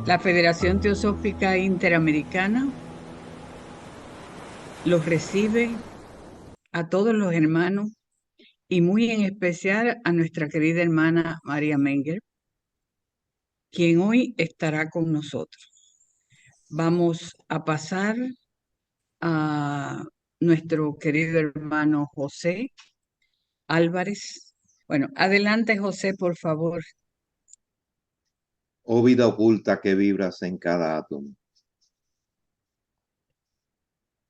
La Federación Teosófica Interamericana los recibe a todos los hermanos y muy en especial a nuestra querida hermana María Menger, quien hoy estará con nosotros. Vamos a pasar a nuestro querido hermano José Álvarez. Bueno, adelante José, por favor. Oh vida oculta que vibras en cada átomo.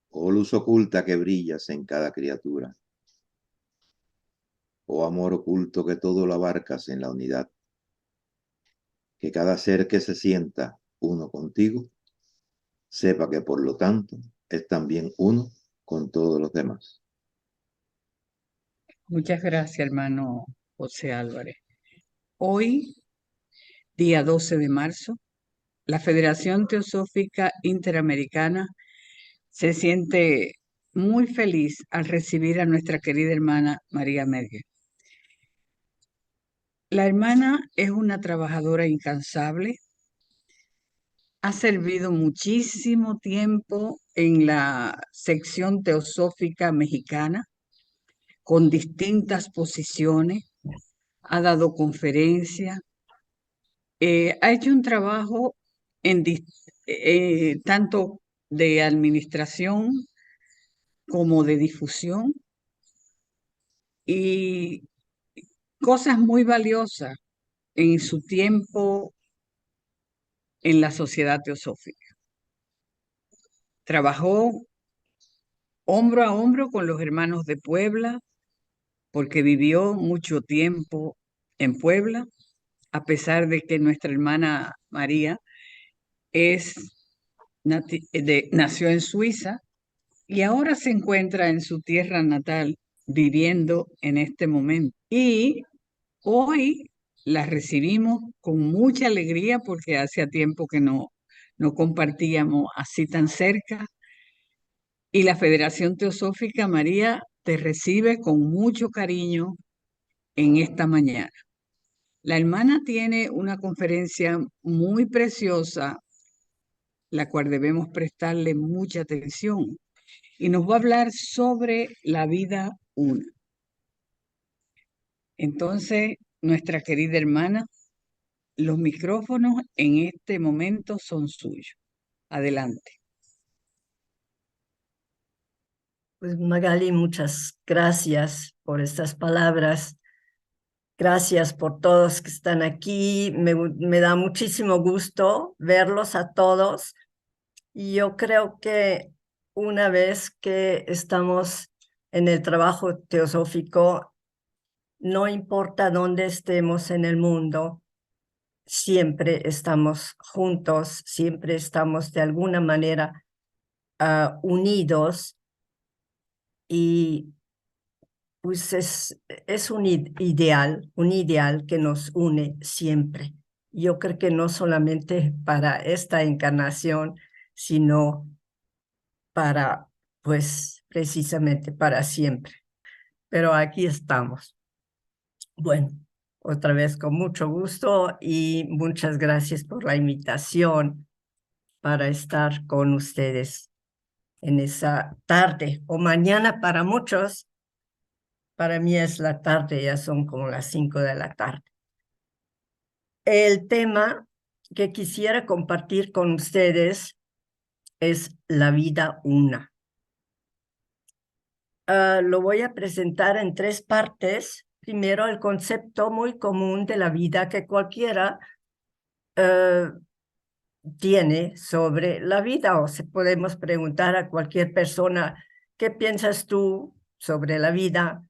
Oh luz oculta que brillas en cada criatura. Oh amor oculto que todo lo abarcas en la unidad. Que cada ser que se sienta uno contigo, sepa que por lo tanto es también uno con todos los demás. Muchas gracias, hermano José Álvarez. Hoy, día 12 de marzo, la Federación Teosófica Interamericana se siente muy feliz al recibir a nuestra querida hermana María Mergue. La hermana es una trabajadora incansable, ha servido muchísimo tiempo en la sección teosófica mexicana con distintas posiciones, ha dado conferencias, ha hecho un trabajo en tanto de administración como de difusión y cosas muy valiosas en su tiempo en la Sociedad Teosófica. Trabajó hombro a hombro con los hermanos de Puebla, porque vivió mucho tiempo en Puebla, a pesar de que nuestra hermana María es nació en Suiza y ahora se encuentra en su tierra natal viviendo en este momento. Y hoy la recibimos con mucha alegría porque hacía tiempo que no compartíamos así tan cerca. Y la Federación Teosófica María te recibe con mucho cariño en esta mañana. La hermana tiene una conferencia muy preciosa, la cual debemos prestarle mucha atención, y nos va a hablar sobre la vida una. Entonces, nuestra querida hermana, los micrófonos en este momento son suyos. Adelante. Pues Magali, muchas gracias por estas palabras. Gracias por todos que están aquí. Me da muchísimo gusto verlos a todos. Y yo creo que una vez que estamos en el trabajo teosófico, no importa dónde estemos en el mundo, siempre estamos juntos, siempre estamos de alguna manera unidos. Y pues es un ideal que nos une siempre. Yo creo que no solamente para esta encarnación, sino para, pues, precisamente para siempre. Pero aquí estamos. Bueno, otra vez con mucho gusto y muchas gracias por la invitación para estar con ustedes en esa tarde o mañana para muchos. Para mí es la tarde, ya son como las 5 de la tarde. El tema que quisiera compartir con ustedes es la vida una. Lo voy a presentar en 3 partes. Primero, el concepto muy común de la vida que cualquiera tiene sobre la vida, o se podemos preguntar a cualquier persona, ¿qué piensas tú sobre la vida?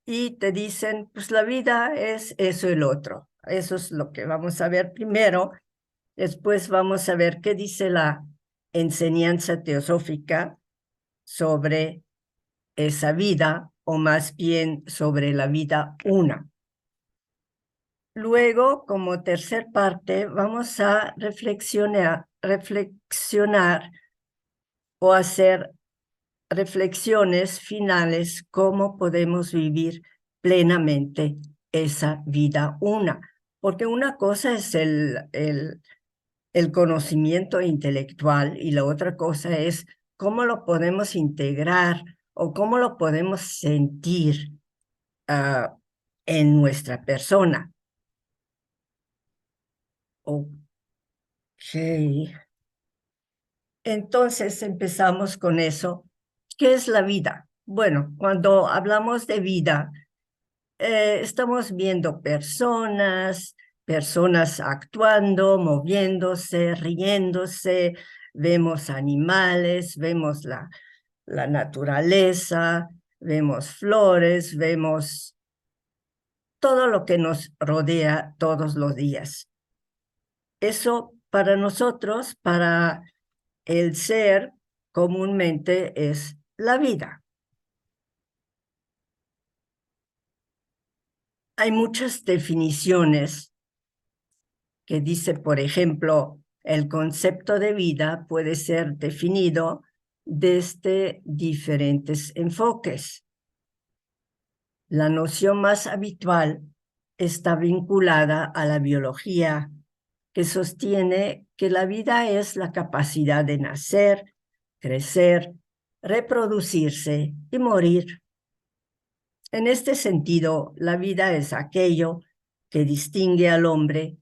Y te dicen, pues la vida es eso y lo otro. Eso es lo que vamos a ver primero. Después vamos a ver qué dice la enseñanza teosófica sobre esa vida, o más bien sobre la vida una. Luego, como tercer parte, vamos a reflexionar o hacer reflexiones finales, cómo podemos vivir plenamente esa vida una. Porque una cosa es el el conocimiento intelectual y la otra cosa es cómo lo podemos integrar o cómo lo podemos sentir en nuestra persona. Ok. Entonces empezamos con eso. ¿Qué es la vida? Bueno, cuando hablamos de vida, estamos viendo personas actuando, moviéndose, riéndose, vemos animales, vemos la naturaleza, vemos flores, vemos todo lo que nos rodea todos los días. Eso para nosotros, para el ser, comúnmente es la vida. Hay muchas definiciones que dice, por ejemplo, el concepto de vida puede ser definido desde diferentes enfoques. La noción más habitual está vinculada a la biología, que sostiene que la vida es la capacidad de nacer, crecer, reproducirse y morir. En este sentido, la vida es aquello que distingue al hombre,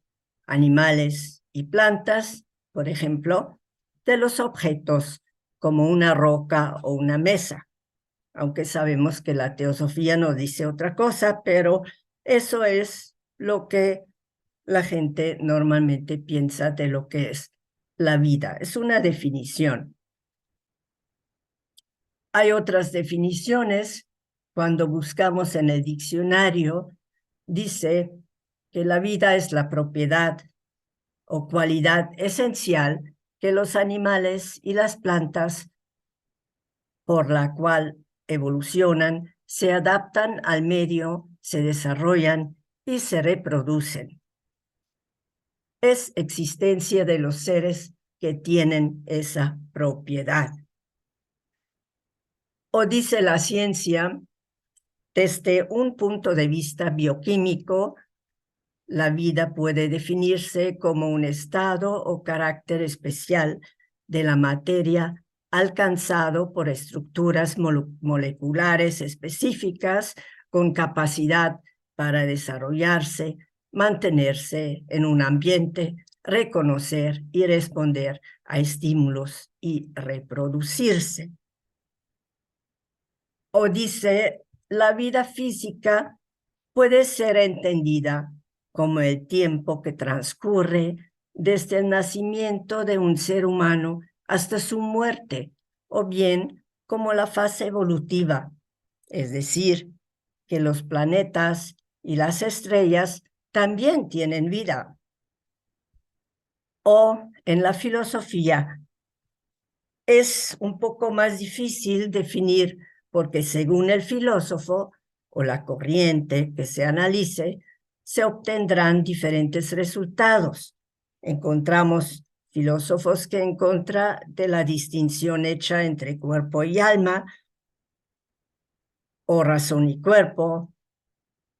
animales y plantas, por ejemplo, de los objetos como una roca o una mesa, aunque sabemos que la teosofía nos dice otra cosa, pero eso es lo que la gente normalmente piensa de lo que es la vida. Es una definición. Hay otras definiciones. Cuando buscamos en el diccionario, dice que la vida es la propiedad o cualidad esencial que los animales y las plantas, por la cual evolucionan, se adaptan al medio, se desarrollan y se reproducen. Es existencia de los seres que tienen esa propiedad. O dice la ciencia, desde un punto de vista bioquímico, la vida puede definirse como un estado o carácter especial de la materia alcanzado por estructuras moleculares específicas con capacidad para desarrollarse, mantenerse en un ambiente, reconocer y responder a estímulos y reproducirse. O dice, la vida física puede ser entendida como el tiempo que transcurre desde el nacimiento de un ser humano hasta su muerte, o bien como la fase evolutiva, es decir, que los planetas y las estrellas también tienen vida. O en la filosofía es un poco más difícil definir porque según el filósofo o la corriente que se analice, se obtendrán diferentes resultados. Encontramos filósofos que en contra de la distinción hecha entre cuerpo y alma, o razón y cuerpo.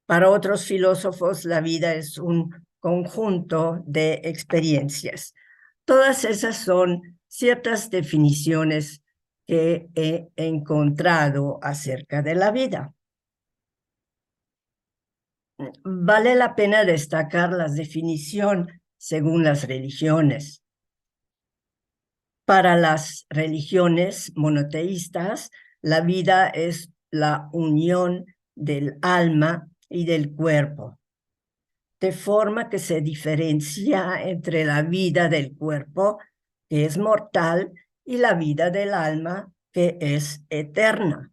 Para otros filósofos, la vida es un conjunto de experiencias. Todas esas son ciertas definiciones que he encontrado acerca de la vida. Vale la pena destacar la definición según las religiones. Para las religiones monoteístas, la vida es la unión del alma y del cuerpo, de forma que se diferencia entre la vida del cuerpo, que es mortal, y la vida del alma, que es eterna.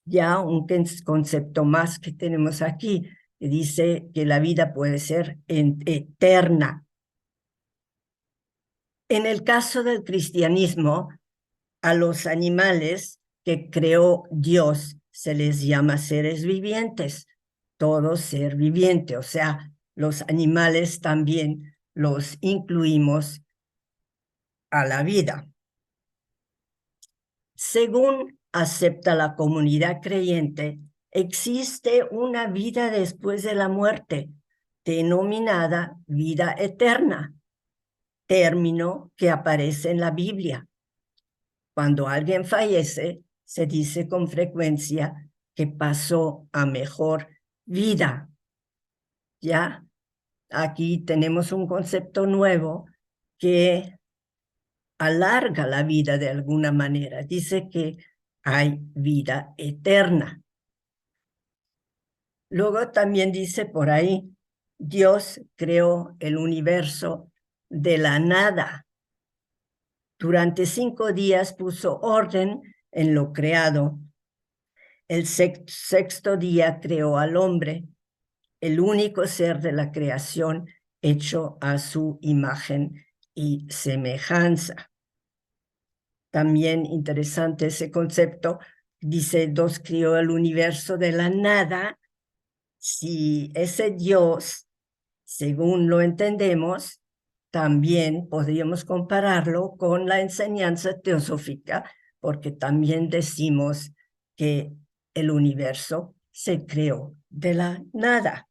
Ya un concepto más que tenemos aquí, que dice que la vida puede ser eterna. En el caso del cristianismo, a los animales que creó Dios se les llama seres vivientes, todo ser viviente, o sea, los animales también los incluimos a la vida. Según acepta la comunidad creyente, existe una vida después de la muerte, denominada vida eterna, término que aparece en la Biblia. Cuando alguien fallece, se dice con frecuencia que pasó a mejor vida. ¿Ya? Aquí tenemos un concepto nuevo que alarga la vida de alguna manera. Dice que hay vida eterna. Luego también dice por ahí, Dios creó el universo de la nada. Durante 5 días puso orden en lo creado. El sexto día creó al hombre, el único ser de la creación hecho a su imagen y semejanza. También interesante ese concepto. Dice, Dios creó el universo de la nada. Si ese Dios, según lo entendemos, también podríamos compararlo con la enseñanza teosófica, porque también decimos que el universo se creó de la nada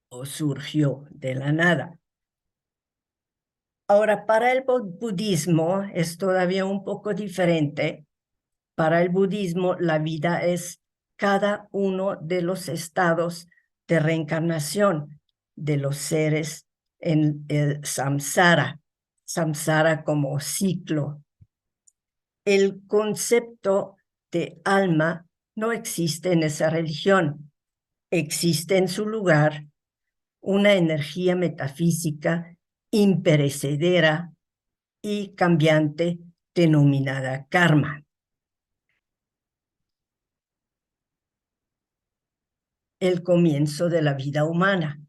o surgió de la nada. Ahora, para el budismo es todavía un poco diferente. Para el budismo, la vida es cada uno de los estados de reencarnación de los seres en el samsara, samsara como ciclo. El concepto de alma no existe en esa religión. Existe en su lugar una energía metafísica imperecedera y cambiante denominada karma. El comienzo de la vida humana.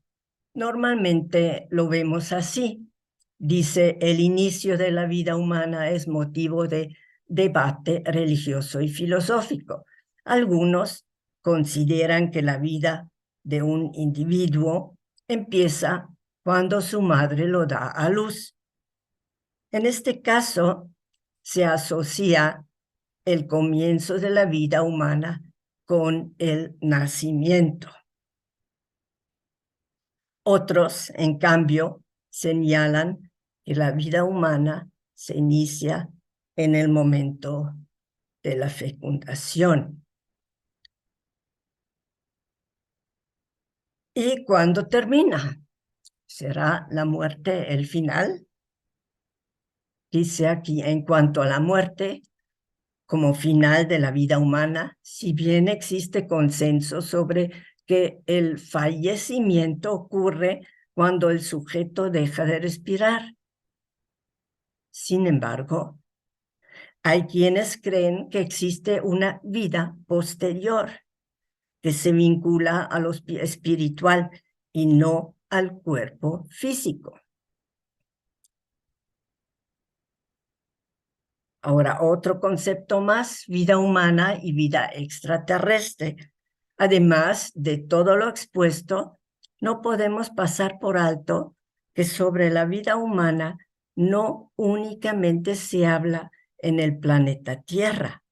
Normalmente lo vemos así. Dice, el inicio de la vida humana es motivo de debate religioso y filosófico. Algunos consideran que la vida de un individuo empieza cuando su madre lo da a luz. En este caso, se asocia el comienzo de la vida humana con el nacimiento. Otros, en cambio, señalan que la vida humana se inicia en el momento de la fecundación. ¿Y cuándo termina? ¿Será la muerte el final? Dice aquí, en cuanto a la muerte, como final de la vida humana, si bien existe consenso sobre que el fallecimiento ocurre cuando el sujeto deja de respirar. Sin embargo, hay quienes creen que existe una vida posterior que se vincula a lo espiritual y no al cuerpo físico. Ahora, otro concepto más, vida humana y vida extraterrestre. Además de todo lo expuesto, no podemos pasar por alto que sobre la vida humana no únicamente se habla en el planeta Tierra,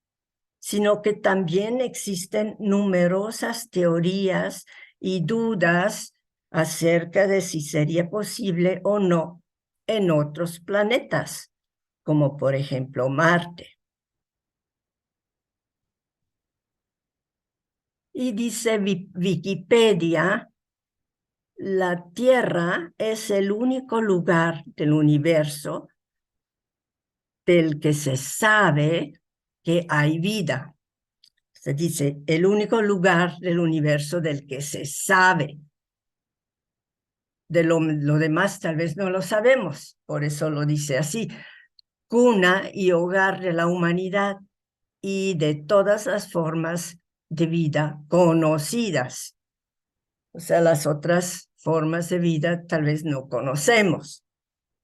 sino que también existen numerosas teorías y dudas acerca de si sería posible o no en otros planetas, como por ejemplo Marte. Y dice Wikipedia, la Tierra es el único lugar del universo del que se sabe que hay vida. Se dice, el único lugar del universo del que se sabe. De lo demás tal vez no lo sabemos, por eso lo dice así. Cuna y hogar de la humanidad y de todas las formas de vida conocidas. O sea, las otras formas de vida tal vez no conocemos.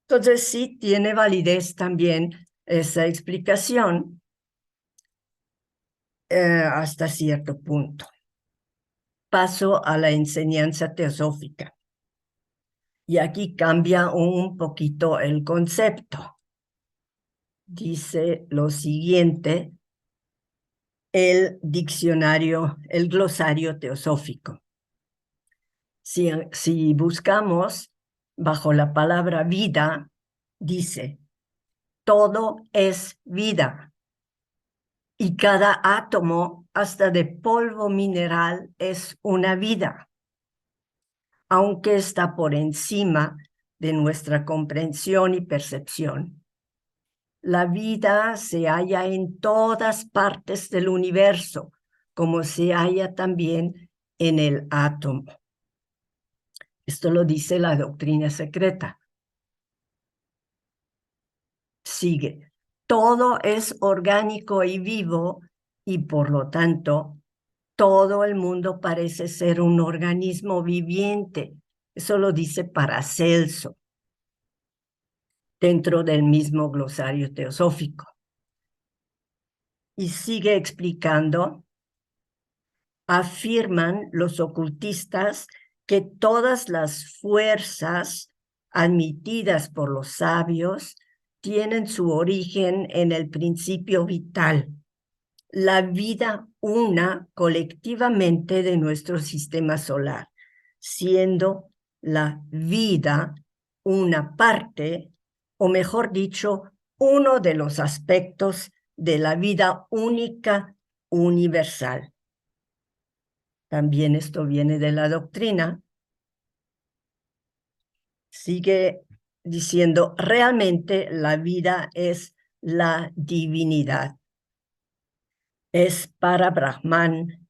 Entonces sí tiene validez también esa explicación hasta cierto punto. Paso a la enseñanza teosófica. Y aquí cambia un poquito el concepto. Dice lo siguiente, el diccionario, el glosario teosófico. Si buscamos bajo la palabra vida, dice, todo es vida y cada átomo, hasta de polvo mineral, es una vida, aunque está por encima de nuestra comprensión y percepción. La vida se halla en todas partes del universo, como se halla también en el átomo. Esto lo dice la doctrina secreta. Sigue. Todo es orgánico y vivo y por lo tanto todo el mundo parece ser un organismo viviente. Eso lo dice Paracelso dentro del mismo glosario teosófico. Y sigue explicando, afirman los ocultistas que todas las fuerzas admitidas por los sabios tienen su origen en el principio vital, la vida una colectivamente de nuestro sistema solar, siendo la vida una parte, o mejor dicho, uno de los aspectos de la vida única universal. También esto viene de la doctrina. Sigue diciendo, realmente la vida es la divinidad. Es para Brahman,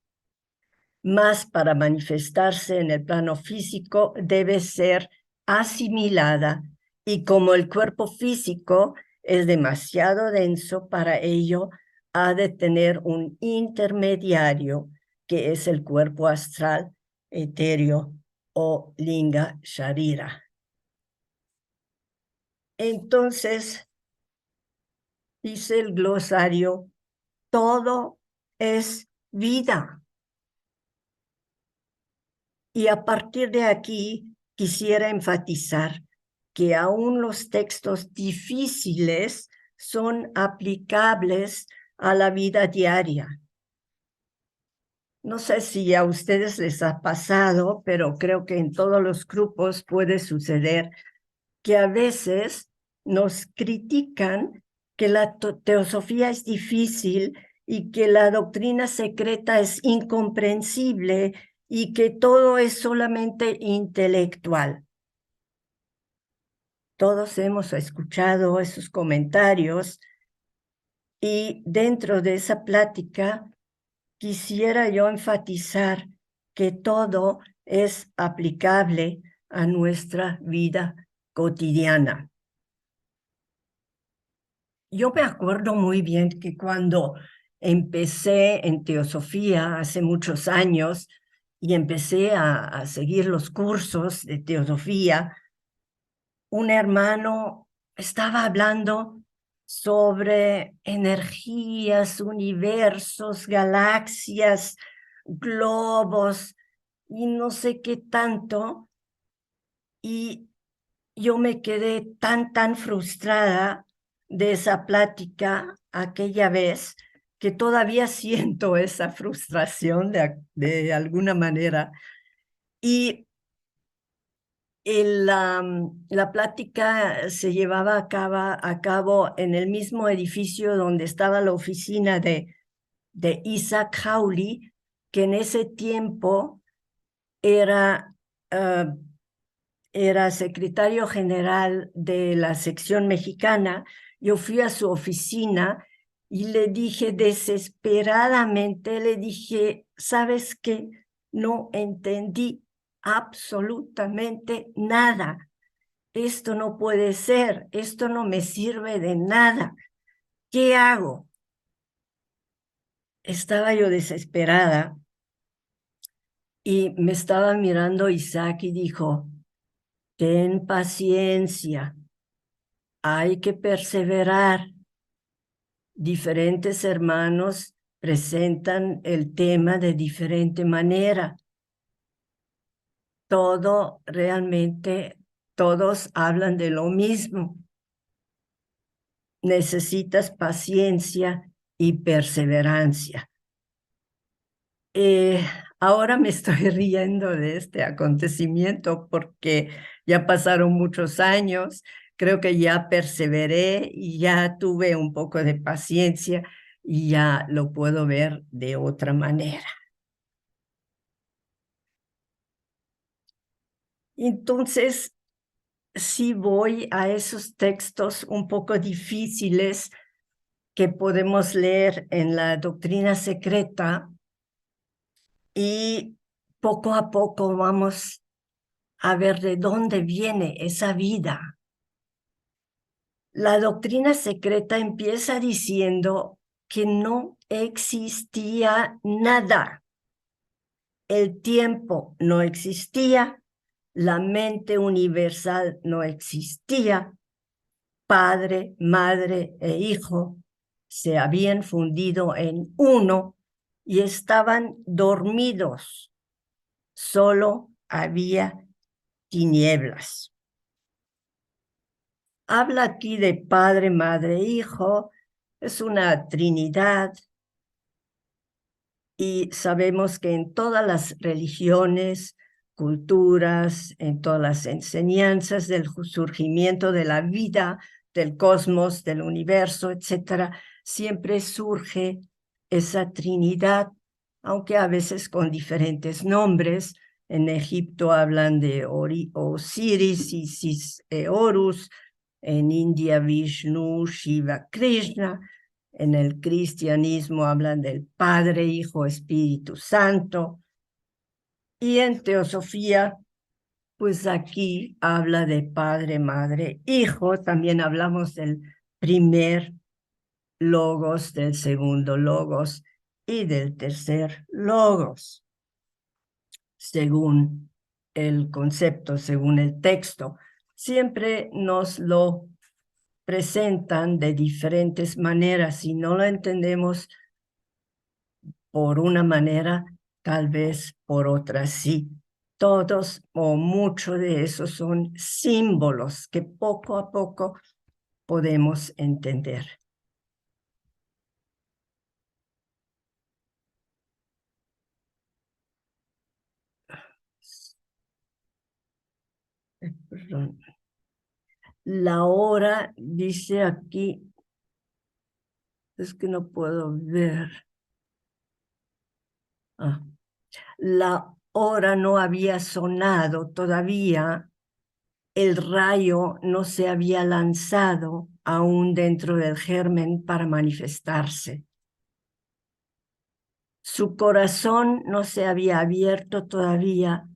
más para manifestarse en el plano físico debe ser asimilada y como el cuerpo físico es demasiado denso para ello, ha de tener un intermediario que es el cuerpo astral, etéreo o linga sharira. Entonces, dice el glosario, todo es vida. Y a partir de aquí quisiera enfatizar que aún los textos difíciles son aplicables a la vida diaria. No sé si a ustedes les ha pasado, pero creo que en todos los grupos puede suceder que a veces nos critican que la teosofía es difícil y que la doctrina secreta es incomprensible y que todo es solamente intelectual. Todos hemos escuchado esos comentarios y dentro de esa plática quisiera yo enfatizar que todo es aplicable a nuestra vida cotidiana. Yo me acuerdo muy bien que cuando empecé en teosofía hace muchos años y empecé a seguir los cursos de teosofía, un hermano estaba hablando sobre energías, universos, galaxias, globos y no sé qué tanto. Y yo me quedé tan frustrada de esa plática aquella vez que todavía siento esa frustración de alguna manera. Y la plática se llevaba a cabo en el mismo edificio donde estaba la oficina de Isaac Hawley, que en ese tiempo era secretario general de la sección mexicana. Yo fui a su oficina y le dije desesperadamente, le dije, ¿sabes qué? No entendí absolutamente nada. Esto no puede ser, esto no me sirve de nada. ¿Qué hago? Estaba yo desesperada y me estaba mirando Isaac y dijo, ten paciencia, hay que perseverar. Diferentes hermanos presentan el tema de diferente manera. Todos hablan de lo mismo. Necesitas paciencia y perseverancia. Ahora me estoy riendo de este acontecimiento porque ya pasaron muchos años. creo que ya perseveré y ya tuve un poco de paciencia y ya lo puedo ver de otra manera. Entonces, sí voy a esos textos un poco difíciles que podemos leer en la doctrina secreta y poco a poco vamos a ver de dónde viene esa vida. La doctrina secreta empieza diciendo que no existía nada. El tiempo no existía, la mente universal no existía, padre, madre e hijo se habían fundido en uno y estaban dormidos. Solo había tinieblas. Habla aquí de padre, madre, hijo. Es una trinidad y sabemos que en todas las religiones, culturas, en todas las enseñanzas del surgimiento de la vida, del cosmos, del universo, etcétera, siempre surge esa trinidad, aunque a veces con diferentes nombres. En Egipto hablan de Osiris, Isis, Horus, en India Vishnu, Shiva, Krishna. En el cristianismo hablan del Padre, Hijo, Espíritu Santo. Y en teosofía, pues aquí habla de Padre, Madre, Hijo. También hablamos del primer logos, del segundo logos y del tercer logos, según el concepto, según el texto. Siempre nos lo presentan de diferentes maneras. Si no lo entendemos por una manera, tal vez por otra sí. Todos o mucho de esos son símbolos que poco a poco podemos entender. Perdón. La hora, dice aquí, es que no puedo ver. La hora no había sonado todavía, el rayo no se había lanzado aún dentro del germen para manifestarse. Su corazón no se había abierto todavía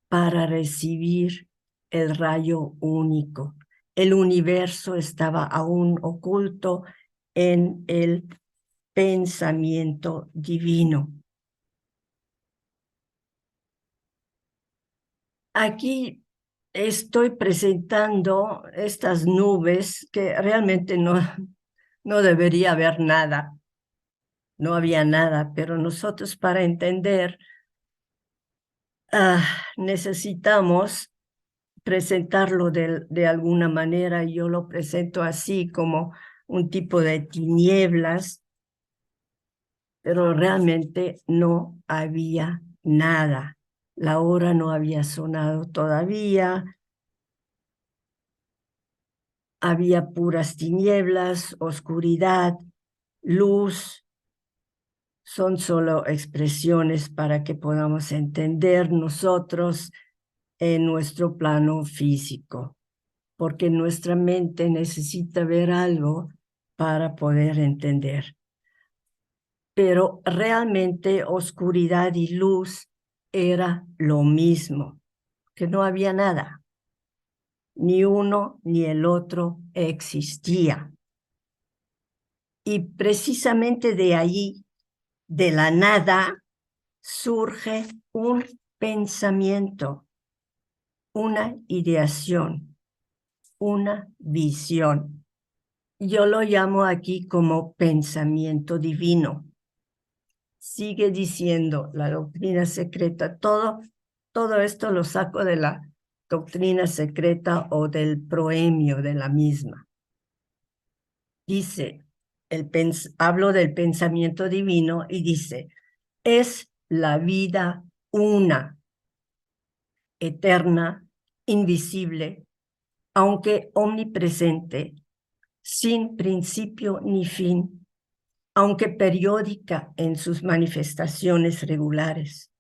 para recibir el rayo único. El universo estaba aún oculto en el pensamiento divino. Aquí estoy presentando estas nubes que realmente no debería haber nada. No había nada, pero nosotros para entender necesitamos presentarlo de alguna manera. Yo lo presento así como un tipo de tinieblas, pero realmente no había nada. La hora no había sonado todavía. Había puras tinieblas, oscuridad, luz. Son solo expresiones para que podamos entender nosotros en nuestro plano físico, porque nuestra mente necesita ver algo para poder entender. Pero realmente oscuridad y luz era lo mismo, que no había nada. Ni uno ni el otro existía. Y precisamente de ahí, de la nada, surge un pensamiento, una ideación, una visión. Yo lo llamo aquí como pensamiento divino. Sigue diciendo la doctrina secreta. Todo esto lo saco de la doctrina secreta o del proemio de la misma. Dice, hablo del pensamiento divino y dice, es la vida una, eterna, invisible, aunque omnipresente, sin principio ni fin, aunque periódica en sus manifestaciones regulares,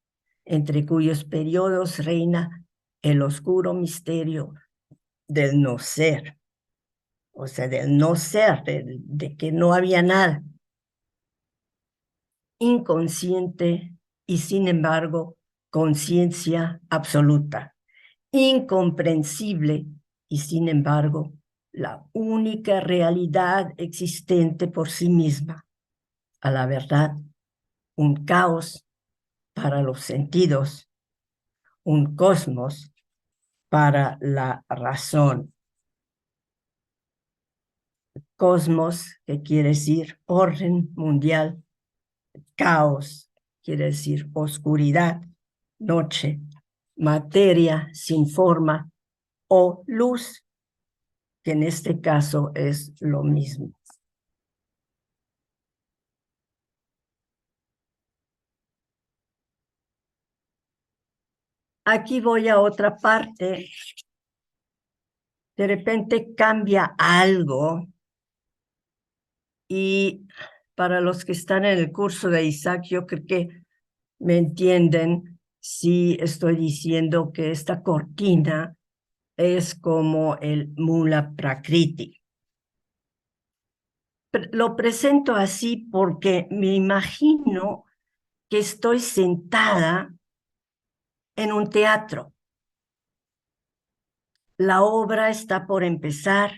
entre cuyos periodos reina el oscuro misterio del no ser, o sea, del no ser, de que no había nada, inconsciente y sin embargo conciencia absoluta, incomprensible y sin embargo la única realidad existente por sí misma, a la verdad, un caos para los sentidos, un cosmos para la razón. Cosmos, que quiere decir orden mundial, caos, quiere decir oscuridad, noche, materia sin forma o luz, que en este caso es lo mismo. Aquí voy a otra parte. De repente cambia algo y para los que están en el curso de Isaac, yo creo que me entienden si estoy diciendo que esta cortina es como el Mula Prakriti. Lo presento así porque me imagino que estoy sentada en un teatro. La obra está por empezar,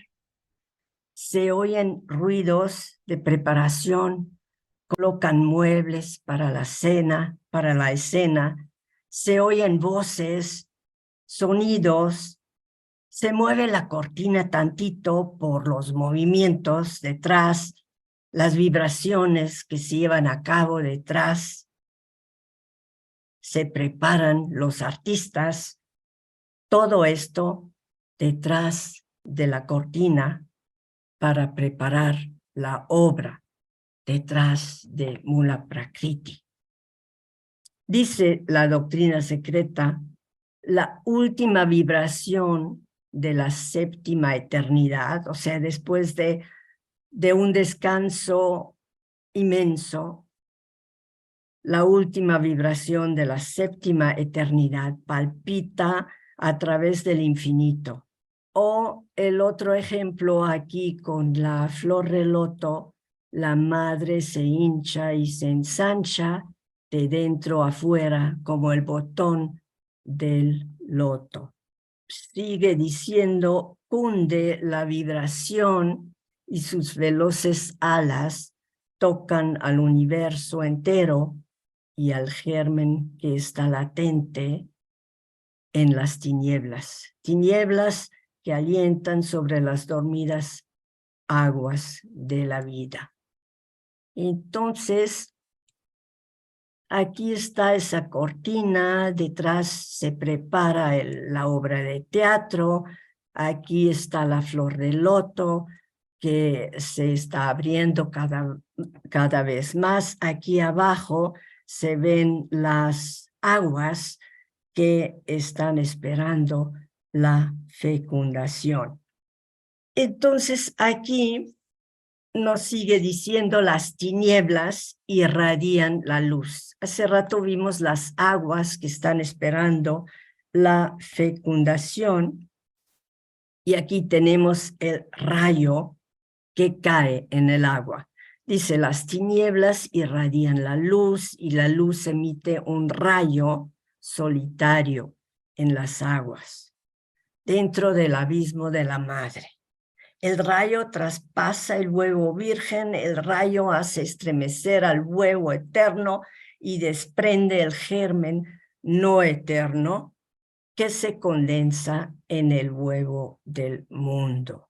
se oyen ruidos de preparación, colocan muebles para la escena, se oyen voces, sonidos, se mueve la cortina tantito por los movimientos detrás, las vibraciones que se llevan a cabo detrás, se preparan los artistas, todo esto detrás de la cortina para preparar la obra detrás de Mula Prakriti. Dice la doctrina secreta, la última vibración de la séptima eternidad, o sea, después de un descanso inmenso, la última vibración de la séptima eternidad palpita a través del infinito. O el otro ejemplo aquí con la flor de loto, la madre se hincha y se ensancha de dentro a fuera como el botón del loto. Sigue diciendo, cunde la vibración y sus veloces alas tocan al universo entero y al germen que está latente en las tinieblas. Tinieblas que alientan sobre las dormidas aguas de la vida. Entonces, aquí está esa cortina, detrás se prepara la obra de teatro, aquí está la flor de loto que se está abriendo cada vez más. Aquí abajo se ven las aguas que están esperando la fecundación. Entonces aquí nos sigue diciendo las tinieblas irradian la luz. Hace rato vimos las aguas que están esperando la fecundación y aquí tenemos el rayo que cae en el agua. Dice, las tinieblas irradian la luz y la luz emite un rayo solitario en las aguas, dentro del abismo de la madre. El rayo traspasa el huevo virgen, el rayo hace estremecer al huevo eterno y desprende el germen no eterno que se condensa en el huevo del mundo.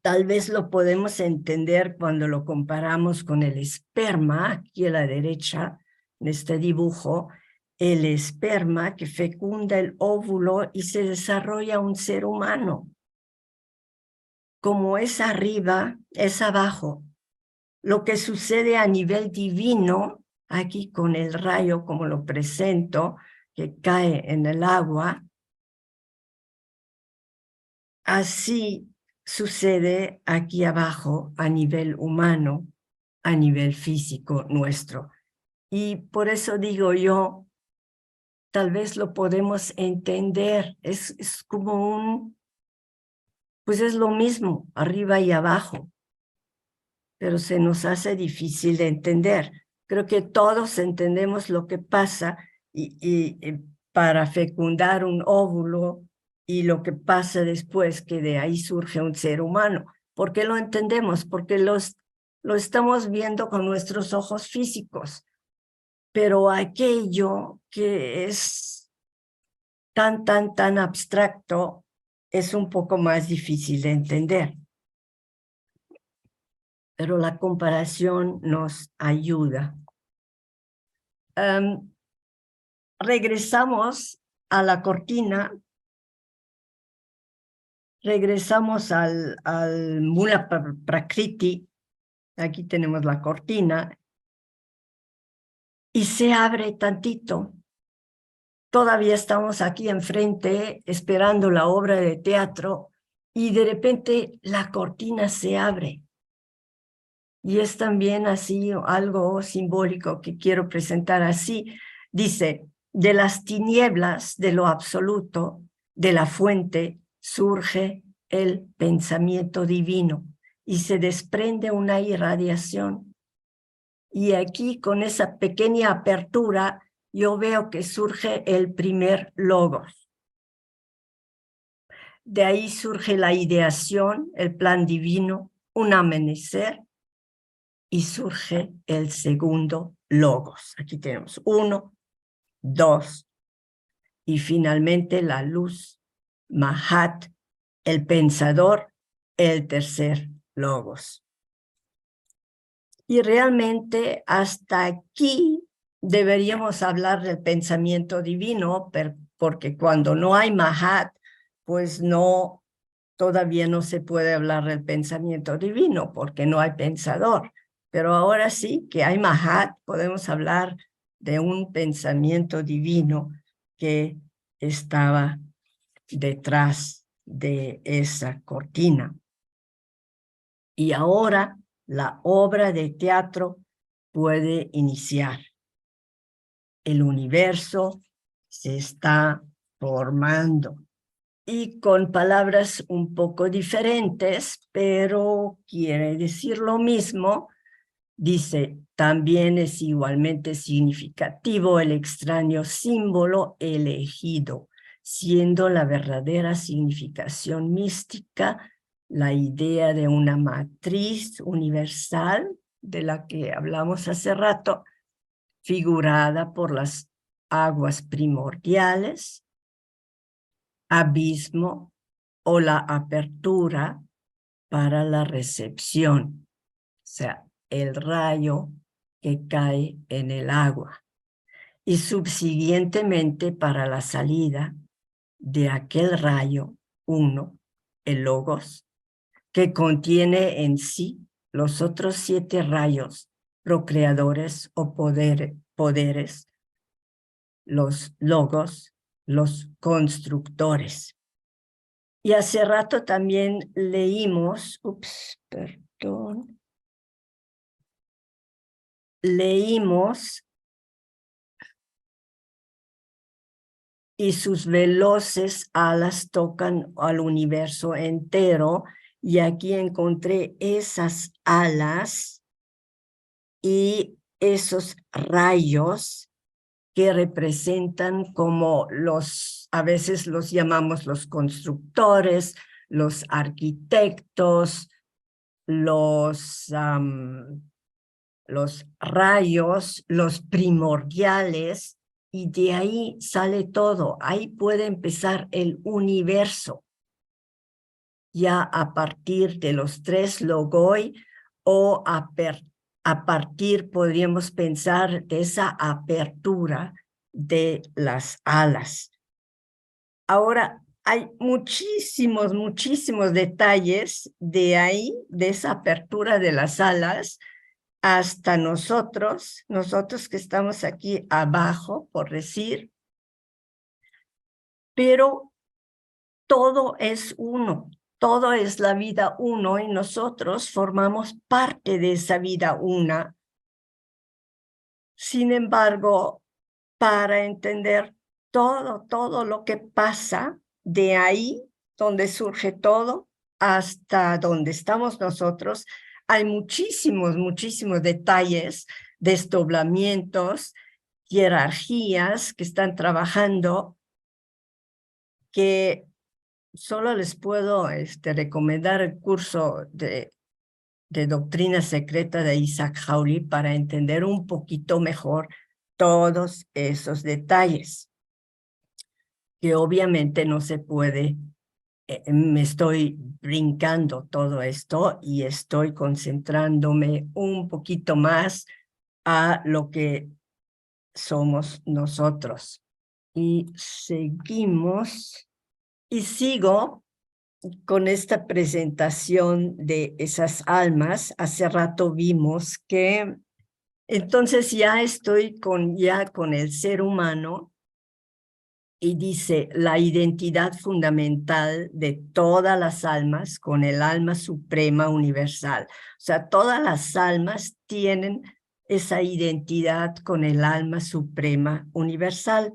Tal vez lo podemos entender cuando lo comparamos con el esperma, aquí a la derecha, en este dibujo, el esperma que fecunda el óvulo y se desarrolla un ser humano. Como es arriba, es abajo. Lo que sucede a nivel divino, aquí con el rayo como lo presento, que cae en el agua, así sucede aquí abajo a nivel humano, a nivel físico nuestro. Y por eso digo yo, tal vez lo podemos entender, es como pues es lo mismo, arriba y abajo, pero se nos hace difícil de entender. Creo que todos entendemos lo que pasa y para fecundar un óvulo y lo que pasa después, que de ahí surge un ser humano. ¿Por qué lo entendemos? Porque lo estamos viendo con nuestros ojos físicos, pero aquello que es tan abstracto es un poco más difícil de entender. Pero la comparación nos ayuda. Regresamos a la cortina, regresamos al Mula Prakriti, aquí tenemos la cortina, y se abre tantito. Todavía estamos aquí enfrente esperando la obra de teatro y de repente la cortina se abre. Y es también así algo simbólico que quiero presentar así. Dice, de las tinieblas de lo absoluto, de la fuente, surge el pensamiento divino y se desprende una irradiación. Y aquí con esa pequeña apertura yo veo que surge el primer logos. De ahí surge la ideación, el plan divino, un amanecer, y surge el segundo logos. Aquí tenemos 1, 2, y finalmente la luz, Mahat, el pensador, el tercer logos. Y realmente hasta aquí deberíamos hablar del pensamiento divino, porque cuando no hay Mahat, pues no, todavía no se puede hablar del pensamiento divino, porque no hay pensador. Pero ahora sí que hay Mahat, podemos hablar de un pensamiento divino que estaba detrás de esa cortina. Y ahora la obra de teatro puede iniciar. El universo se está formando. Y con palabras un poco diferentes, pero quiere decir lo mismo. Dice, también es igualmente significativo el extraño símbolo elegido, siendo la verdadera significación mística la idea de una matriz universal, de la que hablamos hace rato, figurada por las aguas primordiales, abismo o la apertura para la recepción, o sea, el rayo que cae en el agua, y subsiguientemente para la salida de aquel rayo, el logos, que contiene en sí los otros 7 rayos procreadores o poderes, los logos, los constructores. Y hace rato también leímos, leímos, y sus veloces alas tocan al universo entero, y aquí encontré esas alas y esos rayos que representan como a veces los llamamos los constructores, los arquitectos, los rayos, los primordiales, y de ahí sale todo. Ahí puede empezar el universo, ya a partir de los 3 logoi, o a partir, podríamos pensar, de esa apertura de las alas. Ahora, hay muchísimos detalles de ahí, de esa apertura de las alas, hasta nosotros que estamos aquí abajo, por decir, pero todo es uno, todo es la vida uno y nosotros formamos parte de esa vida una. Sin embargo, para entender todo lo que pasa de ahí donde surge todo hasta donde estamos nosotros, hay muchísimos detalles, desdoblamientos, jerarquías que están trabajando, que solo les puedo recomendar el curso de Doctrina Secreta de Isaac Hawley para entender un poquito mejor todos esos detalles, que obviamente no se puede. Me estoy brincando todo esto y estoy concentrándome un poquito más a lo que somos nosotros. Y seguimos, y sigo con esta presentación de esas almas. Hace rato vimos que entonces ya estoy con el ser humano, y dice la identidad fundamental de todas las almas con el alma suprema universal. O sea, todas las almas tienen esa identidad con el alma suprema universal,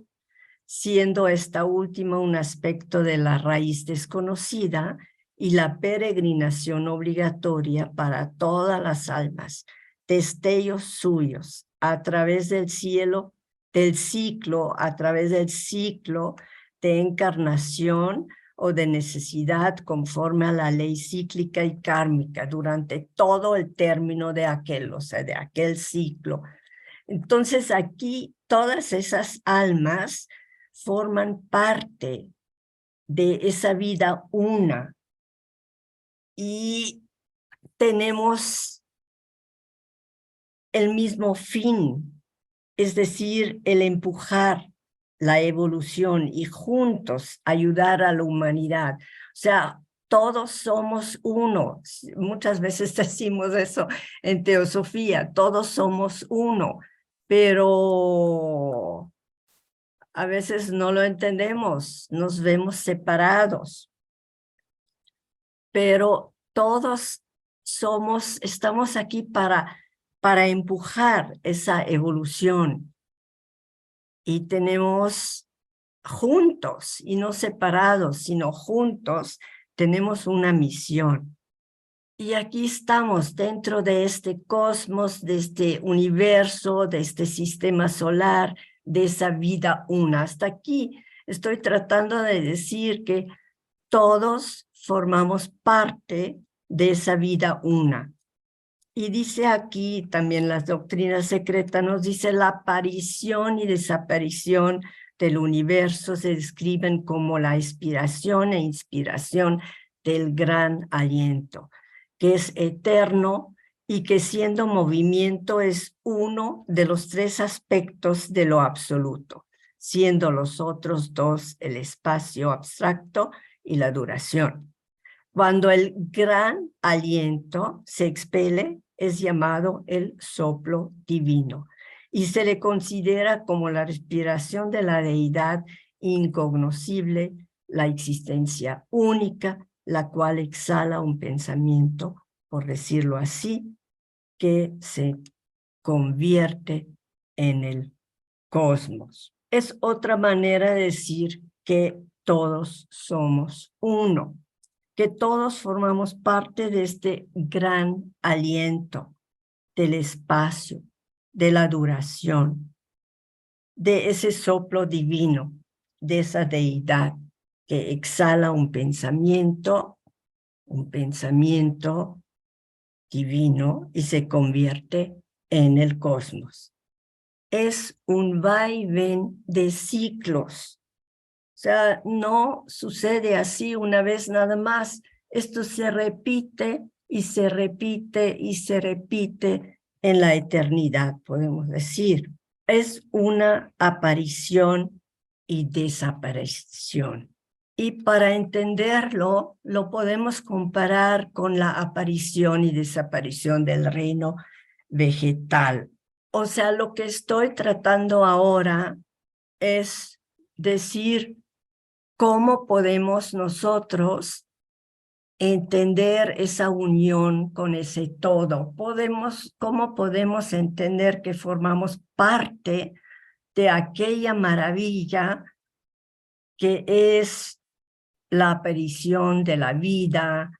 siendo esta última un aspecto de la raíz desconocida y la peregrinación obligatoria para todas las almas, destellos suyos a través del cielo, a través del ciclo de encarnación o de necesidad conforme a la ley cíclica y kármica durante todo el término de aquel, o sea, de aquel ciclo. Entonces aquí todas esas almas forman parte de esa vida una y tenemos el mismo fin, es decir, el empujar la evolución y juntos ayudar a la humanidad. O sea, todos somos uno. Muchas veces decimos eso en teosofía, todos somos uno, pero a veces no lo entendemos, nos vemos separados, pero todos estamos aquí para empujar esa evolución y tenemos juntos y no separados, sino juntos, tenemos una misión. Y aquí estamos dentro de este cosmos, de este universo, de este sistema solar, de esa vida una. Hasta aquí estoy tratando de decir que todos formamos parte de esa vida una. Y dice aquí también las doctrinas secretas, nos dice la aparición y desaparición del universo se describen como la expiración e inspiración del gran aliento, que es eterno y que siendo movimiento es uno de los tres aspectos de lo absoluto, siendo los otros dos el espacio abstracto y la duración. Cuando el gran aliento se expele, es llamado el soplo divino y se le considera como la respiración de la deidad incognoscible, la existencia única, la cual exhala un pensamiento, por decirlo así, que se convierte en el cosmos. Es otra manera de decir que todos somos uno, que todos formamos parte de este gran aliento del espacio, de la duración, de ese soplo divino, de esa deidad que exhala un pensamiento divino y se convierte en el cosmos. Es un vaivén de ciclos. O sea, no sucede así una vez nada más. Esto se repite y se repite y se repite en la eternidad, podemos decir. Es una aparición y desaparición. Y para entenderlo, lo podemos comparar con la aparición y desaparición del reino vegetal. O sea, lo que estoy tratando ahora es decir ¿cómo podemos nosotros entender esa unión con ese todo? ¿Cómo podemos entender que formamos parte de aquella maravilla que es la aparición de la vida,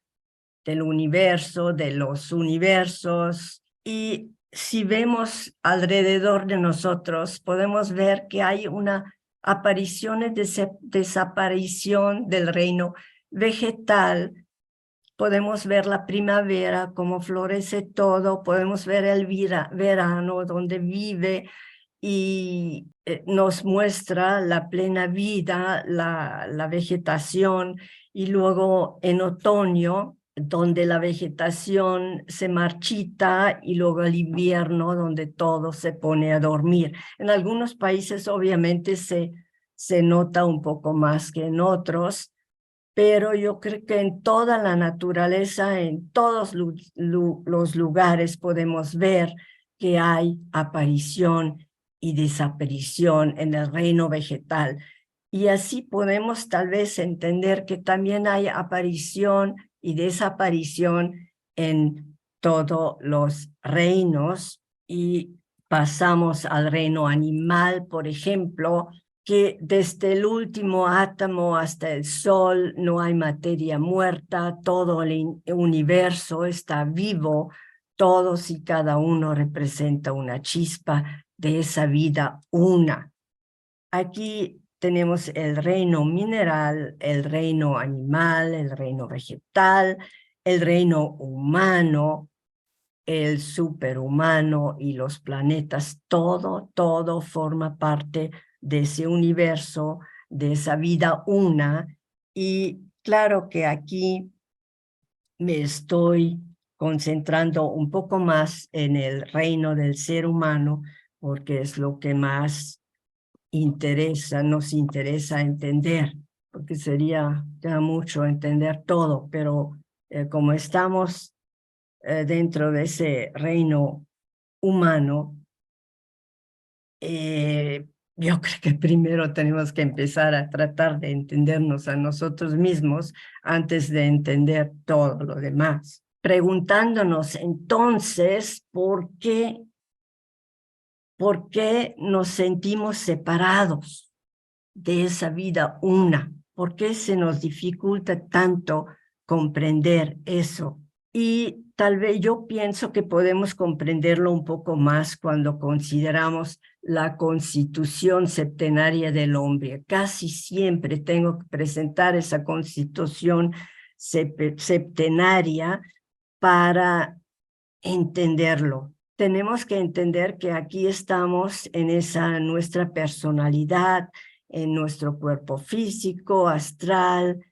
del universo, de los universos? Y si vemos alrededor de nosotros, podemos ver que hay una aparición y desaparición del reino vegetal. Podemos ver la primavera, cómo florece todo, podemos ver el verano, donde vive y nos muestra la plena vida, la vegetación, y luego en otoño, donde la vegetación se marchita, y luego el invierno, donde todo se pone a dormir. En algunos países obviamente se nota un poco más que en otros, pero yo creo que en toda la naturaleza, en todos los lugares podemos ver que hay aparición y desaparición en el reino vegetal. Y así podemos tal vez entender que también hay aparición y desaparición en todos los reinos. Y pasamos al reino animal, por ejemplo, que desde el último átomo hasta el sol no hay materia muerta, todo el universo está vivo, todos y cada uno representa una chispa de esa vida una. Aquí tenemos el reino mineral, el reino animal, el reino vegetal, el reino humano, el superhumano y los planetas. Todo forma parte de ese universo, de esa vida una. Y claro que aquí me estoy concentrando un poco más en el reino del ser humano, porque es lo que más nos interesa entender, porque sería ya mucho entender todo, pero como estamos dentro de ese reino humano, yo creo que primero tenemos que empezar a tratar de entendernos a nosotros mismos antes de entender todo lo demás. Preguntándonos entonces por qué nos sentimos separados de esa vida una, por qué se nos dificulta tanto comprender eso. Y tal vez yo pienso que podemos comprenderlo un poco más cuando consideramos la Constitución Septenaria del Hombre. Casi siempre tengo que presentar esa Constitución septenaria para entenderlo. Tenemos que entender que aquí estamos en esa nuestra personalidad, en nuestro cuerpo físico, astral,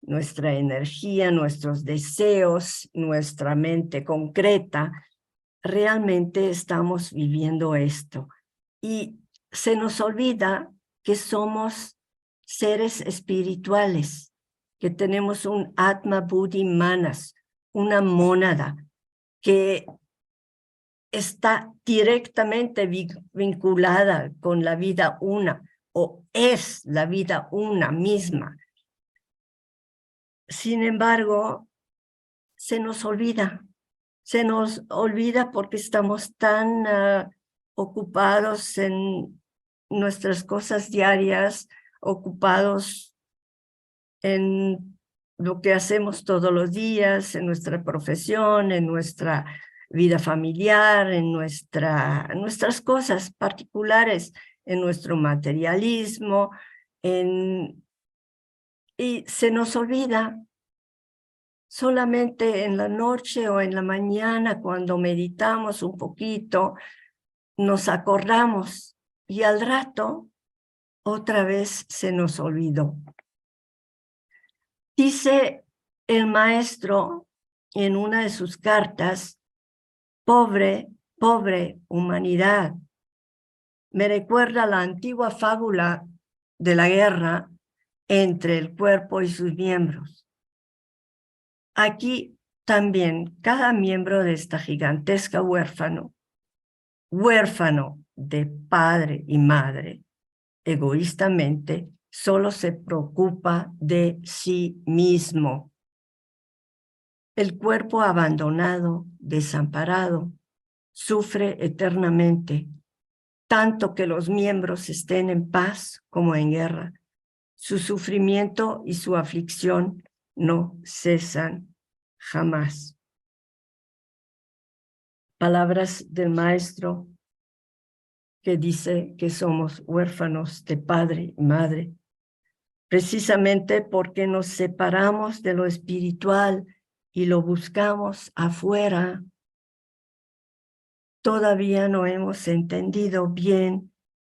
nuestra energía, nuestros deseos, nuestra mente concreta. Realmente estamos viviendo esto. Y se nos olvida que somos seres espirituales, que tenemos un Atma Buddhi Manas, una mónada, que está directamente vinculada con la vida una, o es la vida una misma. Sin embargo, se nos olvida porque estamos tan ocupados en nuestras cosas diarias, ocupados en lo que hacemos todos los días, en nuestra profesión, en nuestra vida familiar, en nuestras cosas particulares, en nuestro materialismo, y se nos olvida. Solamente en la noche o en la mañana, cuando meditamos un poquito, nos acordamos, y al rato otra vez se nos olvidó. Dice el maestro en una de sus cartas: pobre humanidad. Me recuerda la antigua fábula de la guerra entre el cuerpo y sus miembros. Aquí también cada miembro de esta gigantesca huérfano de padre y madre, egoístamente solo se preocupa de sí mismo. El cuerpo abandonado, desamparado, sufre eternamente, tanto que los miembros estén en paz como en guerra. Su sufrimiento y su aflicción no cesan jamás. Palabras del maestro que dice que somos huérfanos de padre y madre, precisamente porque nos separamos de lo espiritual y lo buscamos afuera. Todavía no hemos entendido bien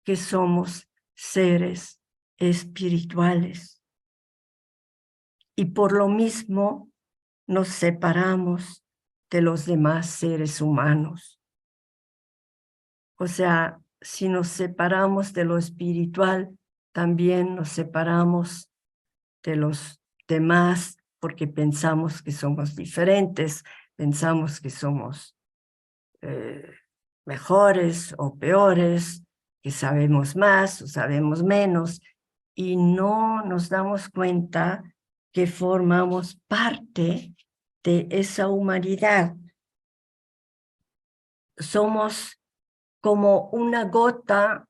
que somos seres espirituales. Y por lo mismo nos separamos de los demás seres humanos. O sea, si nos separamos de lo espiritual, también nos separamos de los demás porque pensamos que somos diferentes, pensamos que somos mejores o peores, que sabemos más o sabemos menos, y no nos damos cuenta que formamos parte de esa humanidad. Somos como una gota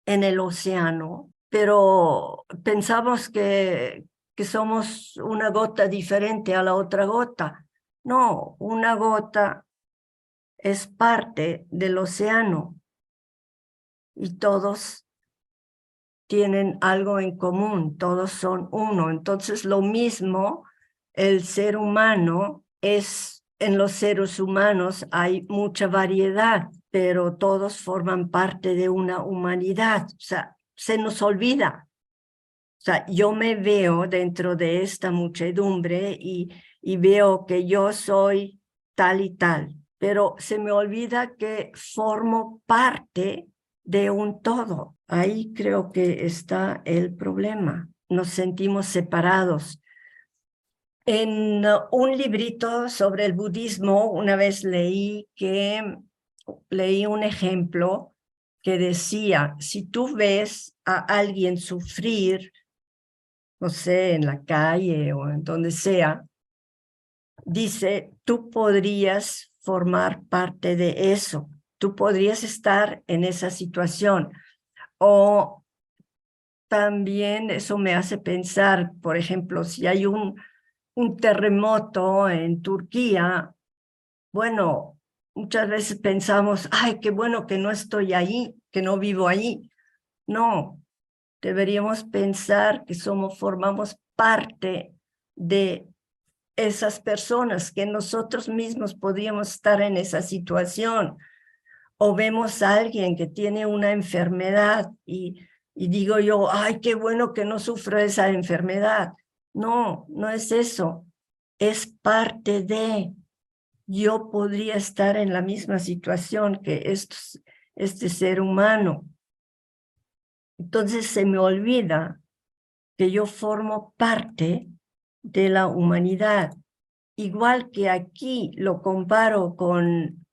en el océano, pero pensamos que somos una gota diferente a la otra gota. No, una gota es parte del océano y todos tienen algo en común, todos son uno. Entonces, lo mismo, el ser humano es, en los seres humanos hay mucha variedad, pero todos forman parte de una humanidad. O sea, se nos olvida. O sea, yo me veo dentro de esta muchedumbre y veo que yo soy tal y tal, pero se me olvida que formo parte de un todo. Ahí creo que está el problema. Nos sentimos separados. En un librito sobre el budismo, una vez leí un ejemplo que decía, si tú ves a alguien sufrir, no sé, en la calle o en donde sea, dice, tú podrías formar parte de eso, tú podrías estar en esa situación. O también eso me hace pensar, por ejemplo, si hay un terremoto en Turquía, bueno, muchas veces pensamos, ay, qué bueno que no estoy ahí, que no vivo allí. No, deberíamos pensar que formamos parte de esas personas, que nosotros mismos podríamos estar en esa situación. O vemos a alguien que tiene una enfermedad y digo yo, ay, qué bueno que no sufro esa enfermedad. No, no es eso. Es parte de, yo podría estar en la misma situación que este ser humano. Entonces se me olvida que yo formo parte de la humanidad. Igual que aquí lo comparo con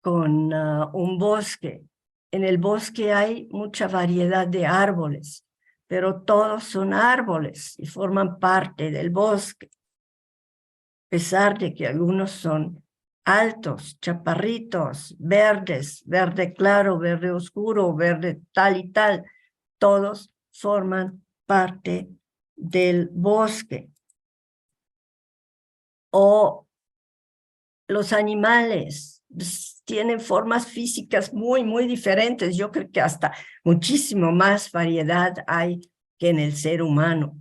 un bosque. En el bosque hay mucha variedad de árboles, pero todos son árboles y forman parte del bosque, a pesar de que algunos son altos, chaparritos, verdes, verde claro, verde oscuro, verde tal y tal, todos forman parte del bosque. O los animales tienen formas físicas muy, muy diferentes. Yo creo que hasta muchísimo más variedad hay que en el ser humano,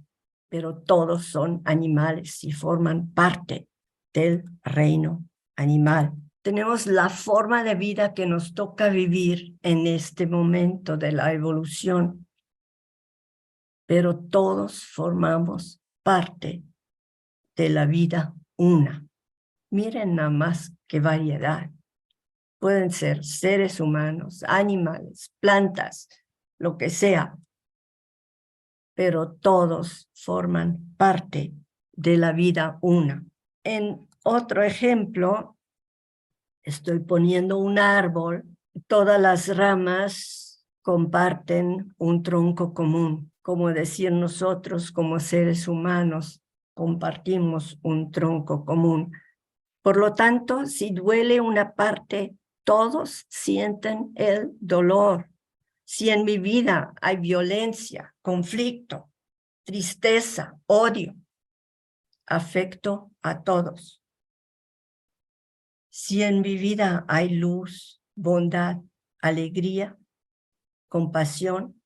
pero todos son animales y forman parte del reino animal. Tenemos la forma de vida que nos toca vivir en este momento de la evolución, pero todos formamos parte de la vida una. Miren nada más qué variedad. Pueden ser seres humanos, animales, plantas, lo que sea, pero todos forman parte de la vida una. En otro ejemplo, estoy poniendo un árbol, todas las ramas comparten un tronco común, como decir nosotros como seres humanos compartimos un tronco común. Por lo tanto, si duele una parte, todos sienten el dolor. Si en mi vida hay violencia, conflicto, tristeza, odio, afecto a todos. Si en mi vida hay luz, bondad, alegría, compasión,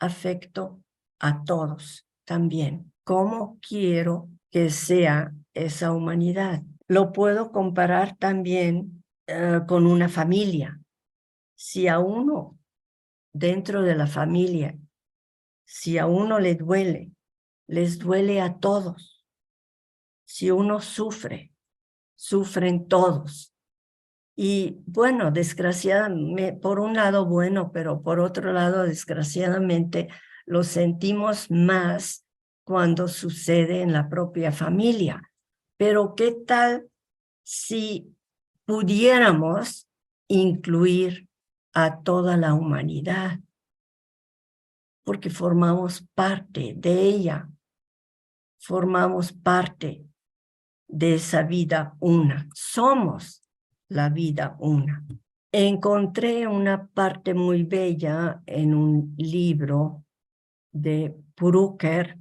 afecto a todos también. ¿Cómo quiero que sea esa humanidad? Lo puedo comparar también con una familia. Si a uno dentro de la familia, si a uno le duele, les duele a todos. Si uno sufre, sufren todos. Y bueno, desgraciadamente, por un lado bueno, pero por otro lado, desgraciadamente, lo sentimos más cuando sucede en la propia familia. Pero ¿qué tal si pudiéramos incluir a toda la humanidad? Porque formamos parte de ella, formamos parte de esa vida una, somos la vida una. Encontré una parte muy bella en un libro de Brucker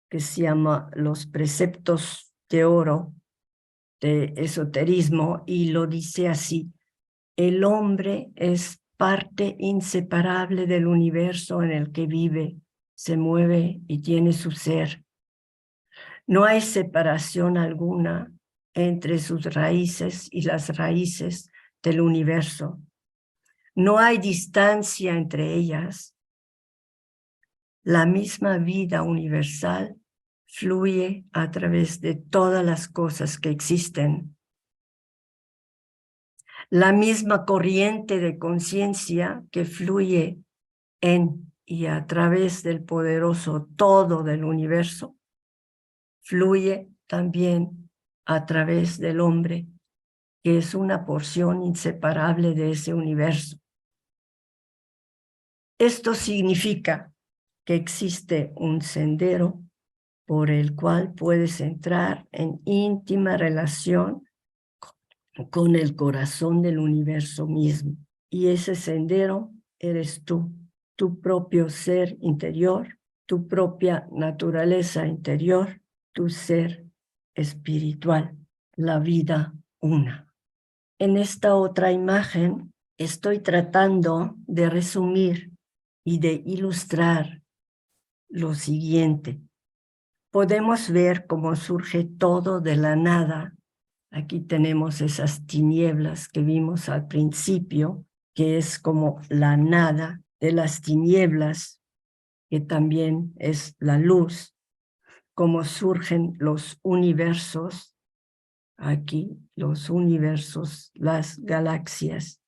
que se llama Los preceptos de oro de esoterismo y lo dice así: el hombre es parte inseparable del universo en el que vive, se mueve y tiene su ser. No hay separación alguna entre sus raíces y las raíces del universo. No hay distancia entre ellas. La misma vida universal fluye a través de todas las cosas que existen. La misma corriente de conciencia que fluye en y a través del poderoso todo del universo, fluye también a través del hombre, que es una porción inseparable de ese universo. Esto significa que existe un sendero por el cual puedes entrar en íntima relación con el corazón del universo mismo. Y ese sendero eres tú, tu propio ser interior, tu propia naturaleza interior, tu ser espiritual, la vida una. En esta otra imagen estoy tratando de resumir y de ilustrar lo siguiente. Podemos ver cómo surge todo de la nada. Aquí tenemos esas tinieblas que vimos al principio, que es como la nada de las tinieblas, que también es la luz, cómo surgen los universos, aquí los universos, las galaxias,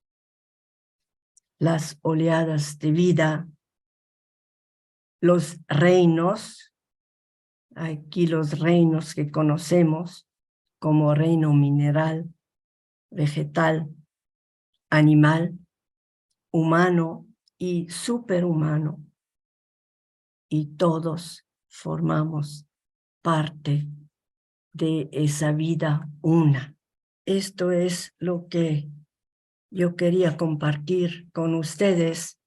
las oleadas de vida, los reinos, aquí los reinos que conocemos como reino mineral, vegetal, animal, humano y superhumano. Y todos formamos parte de esa vida una. Esto es lo que yo quería compartir con ustedes,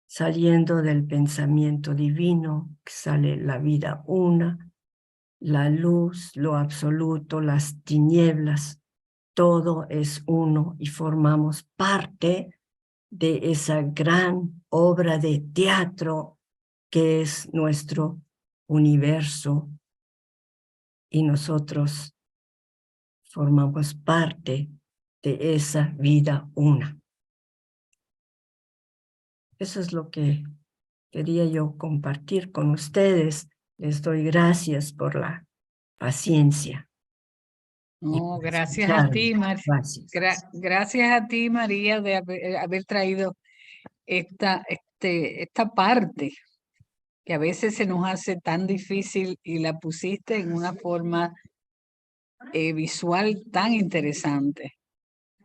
saliendo del pensamiento divino, que sale la vida una, la luz, lo absoluto, las tinieblas, todo es uno y formamos parte de esa gran obra de teatro que es nuestro universo y nosotros formamos parte de esa vida una. Eso es lo que quería yo compartir con ustedes. Les doy gracias por la paciencia. No, gracias a ti, Gracias. Gracias a ti, María, de haber traído esta parte que a veces se nos hace tan difícil y la pusiste en una forma visual tan interesante.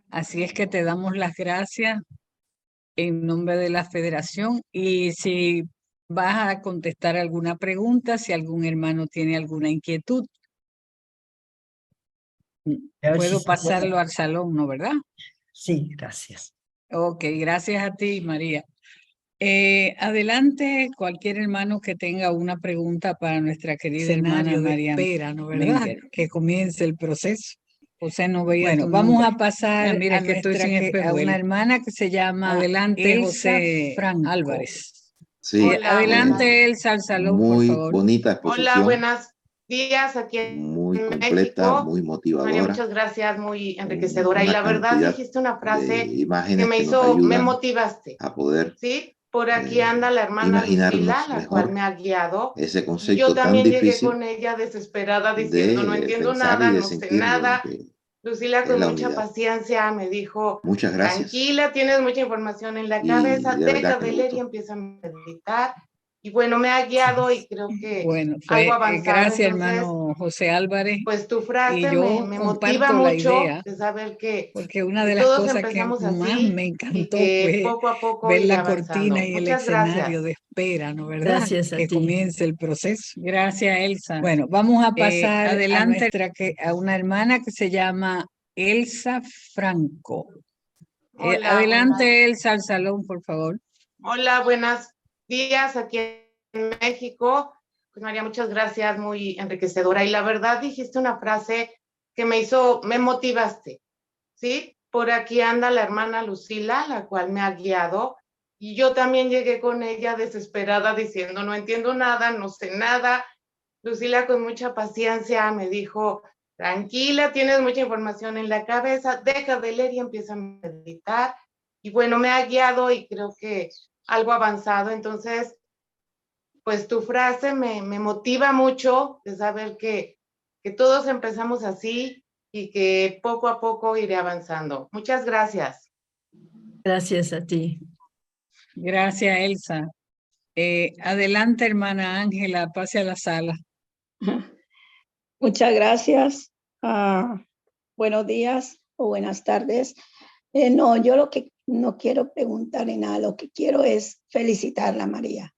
Así es que te damos las gracias en nombre de la federación, y si vas a contestar alguna pregunta, si algún hermano tiene alguna inquietud. A ver si Puedo se puede. pasarlo al salón, ¿no, verdad? Sí, gracias. Ok, gracias a ti, María. Adelante, cualquier hermano que tenga una pregunta para nuestra querida hermana María. Espera, ¿no, verdad? Que comience el proceso. José, no veía Bueno, tu vamos nombre. a pasar Mira, a, que estoy sin a una espejuelo. hermana que se llama Adelante, Elsa José Franco. Álvarez. Sí, Hola, Adelante, Elsa, al salón, por muy favor. bonita hola, exposición, buenos días aquí muy en completa, México. muy María, motivadora, muchas gracias, muy con enriquecedora. Y una la verdad cantidad dijiste una de frase que imágenes me que nos me ayudan motivaste, a poder ¿sí? Por aquí anda la hermana Lucila, imaginarnos la cual mejor me ha guiado. ese Y yo concepto tan también llegué difícil con ella desesperada diciendo, no de entiendo pensar y nada, de no sé sentir lo nada. que Lucila es con la mucha unidad. paciencia me dijo, Muchas gracias tranquila, tienes mucha información en la y cabeza, de verdad deja que de me leer y gustó. empieza a meditar. Y bueno, me ha guiado y creo que Bueno, algo avanzado. gracias, Entonces, hermano José Álvarez. pues tu Y frase yo me motiva comparto la mucho idea, de saber porque una que de las todos cosas que empezamos más así me y encantó que fue poco a poco ver iré la cortina avanzando. y el Muchas escenario gracias. de espera, ¿no, verdad? Gracias a Que ti. comience el proceso. Gracias, Elsa. Bueno, vamos a pasar adelante a una hermana que se llama Elsa Franco. Hola, Adelante, Elsa, al salón, por favor. hola, buenos días aquí en México. Pues María, muchas gracias, muy enriquecedora. Y la verdad dijiste una frase que me motivaste, ¿sí? Por aquí anda la hermana Lucila, la cual me ha guiado. Y yo también llegué con ella desesperada diciendo, no entiendo nada, no sé nada. Lucila con mucha paciencia me dijo, tranquila, tienes mucha información en la cabeza, deja de leer y empieza a meditar. Y bueno, me ha guiado y creo que algo avanzado. Entonces, pues tu frase me motiva mucho de saber que todos empezamos así y que poco a poco iré avanzando. Muchas gracias. Gracias a ti. Gracias, Elsa. Adelante, hermana Ángela, pase a la sala. Muchas gracias. Buenos días o buenas tardes. No, yo lo que no quiero preguntar en nada, lo que quiero es felicitarla, María.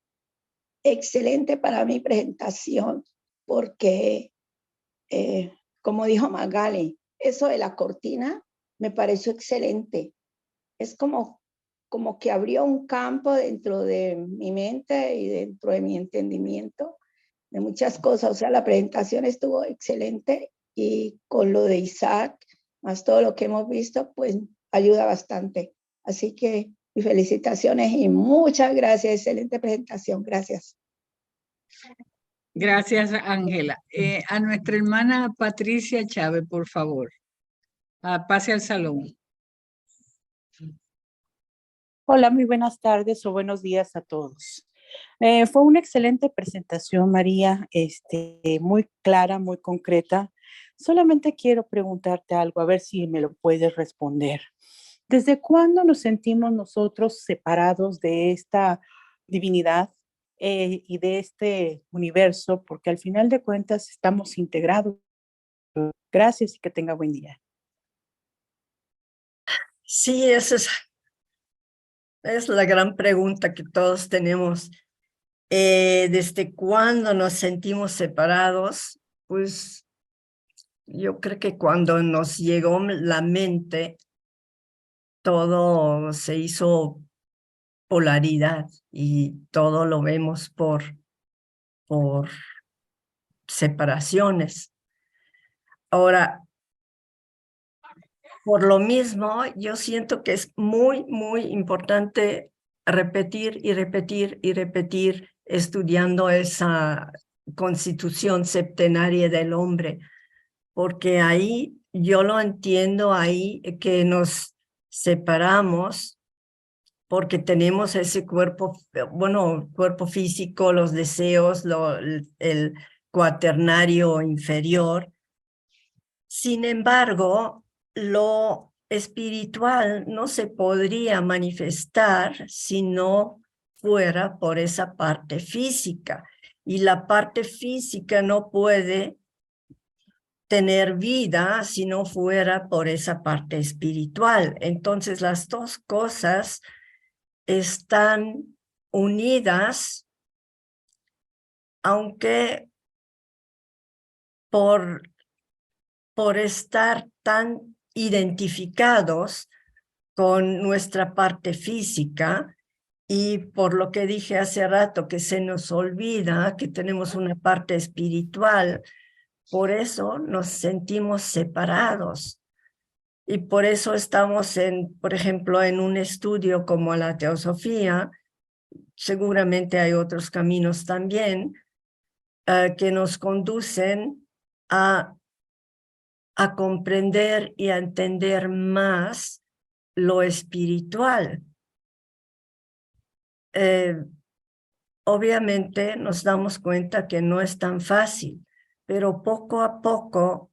Excelente para mi presentación, porque, como dijo Magali, eso de la cortina me pareció excelente. Es como que abrió un campo dentro de mi mente y dentro de mi entendimiento de muchas cosas. O sea, la presentación estuvo excelente y con lo de Isaac, más todo lo que hemos visto, pues ayuda bastante. Así que mis felicitaciones y muchas gracias. Excelente presentación. Gracias. Gracias, Ángela. A nuestra hermana Patricia Chávez, por favor. Pase al salón. Hola, muy buenas tardes o buenos días a todos. Fue una excelente presentación, María, muy clara, muy concreta. Solamente quiero preguntarte algo, a ver si me lo puedes responder. ¿Desde cuándo nos sentimos nosotros separados de esta divinidad y de este universo? Porque al final de cuentas estamos integrados. Gracias y que tenga buen día. Sí, esa es la gran pregunta que todos tenemos. ¿Desde cuándo nos sentimos separados? Pues yo creo que cuando nos llegó la mente, todo se hizo polaridad y todo lo vemos por separaciones. Ahora, por lo mismo, yo siento que es muy, muy importante repetir y repetir y repetir estudiando esa constitución septenaria del hombre, porque ahí yo lo entiendo, ahí que nos separamos porque tenemos ese cuerpo, bueno, cuerpo físico, los deseos, el cuaternario inferior. Sin embargo, lo espiritual no se podría manifestar si no fuera por esa parte física. Y la parte física no puede tener vida si no fuera por esa parte espiritual. Entonces, las dos cosas están unidas, aunque por estar tan identificados con nuestra parte física y por lo que dije hace rato, que se nos olvida que tenemos una parte espiritual, por eso nos sentimos separados. Y por eso estamos por ejemplo, en un estudio como la teosofía, seguramente hay otros caminos también, que nos conducen a comprender y a entender más lo espiritual. Obviamente nos damos cuenta que no es tan fácil, pero poco a poco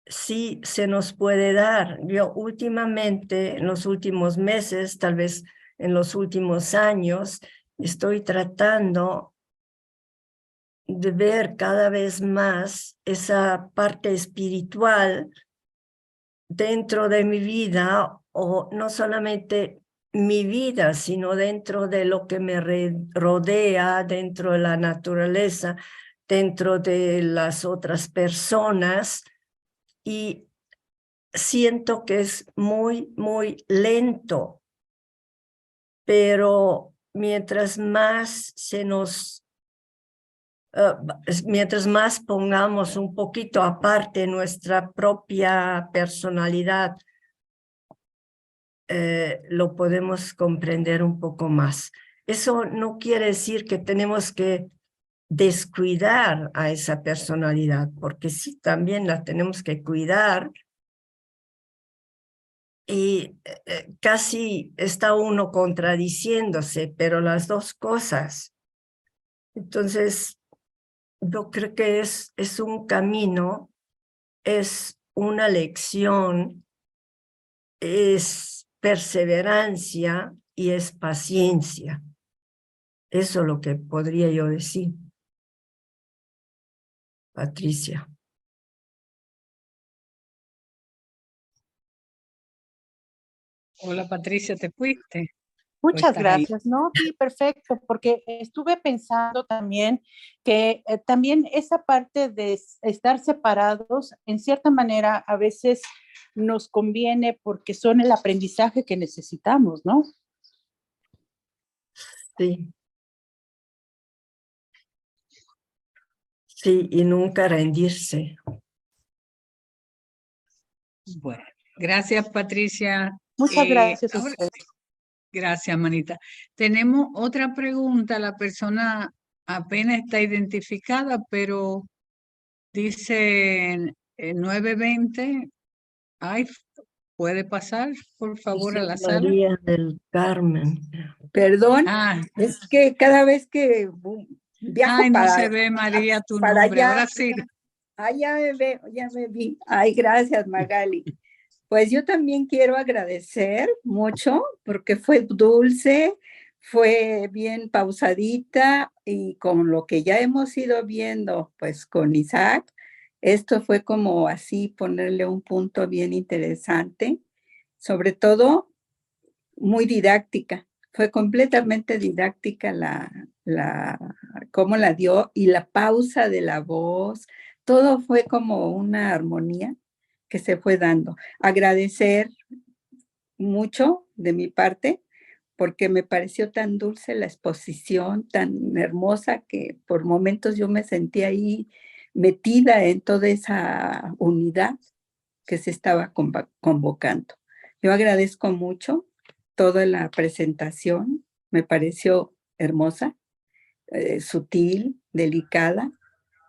sí se nos puede dar. Yo últimamente, en los últimos meses, tal vez en los últimos años, estoy tratando de ver cada vez más esa parte espiritual dentro de mi vida, o no solamente mi vida, sino dentro de lo que me rodea, dentro de la naturaleza, dentro de las otras personas, y siento que es muy, muy lento, pero mientras más mientras más pongamos un poquito aparte nuestra propia personalidad, lo podemos comprender un poco más. Eso no quiere decir que tenemos que descuidar a esa personalidad, porque sí, también la tenemos que cuidar, y casi está uno contradiciéndose, pero las dos cosas. Entonces, yo creo que es un camino, es una lección, es perseverancia y es paciencia. Eso es lo que podría yo decir, Patricia. Hola Patricia, ¿te fuiste? Muchas ¿Estás ahí? gracias, ¿no? Sí, perfecto, porque estuve pensando también que también esa parte de estar separados, en cierta manera, a veces nos conviene porque son el aprendizaje que necesitamos, ¿no? Sí. Sí, y nunca rendirse. Bueno, gracias Patricia. Muchas gracias a Ahora, ustedes. gracias, manita. Tenemos otra pregunta. La persona apenas está identificada, pero dice 920. Ay, ¿puede pasar, por favor, a Dice la sala? María del Carmen. Perdón, Ah, es que cada vez que viajo ay, no se ve, María, tu para nombre. allá, Ahora sí. ya me veo, ya me vi. Ay, gracias, Magali. Pues yo también quiero agradecer mucho porque fue dulce, fue bien pausadita y con lo que ya hemos ido viendo, pues con Isaac, esto fue como así ponerle un punto bien interesante, sobre todo muy didáctica. Fue completamente didáctica cómo la dio y la pausa de la voz. Todo fue como una armonía que se fue dando. Agradecer mucho de mi parte porque me pareció tan dulce la exposición, tan hermosa, que por momentos yo me sentí ahí metida en toda esa unidad que se estaba convocando. Yo agradezco mucho toda la presentación, me pareció hermosa, sutil, delicada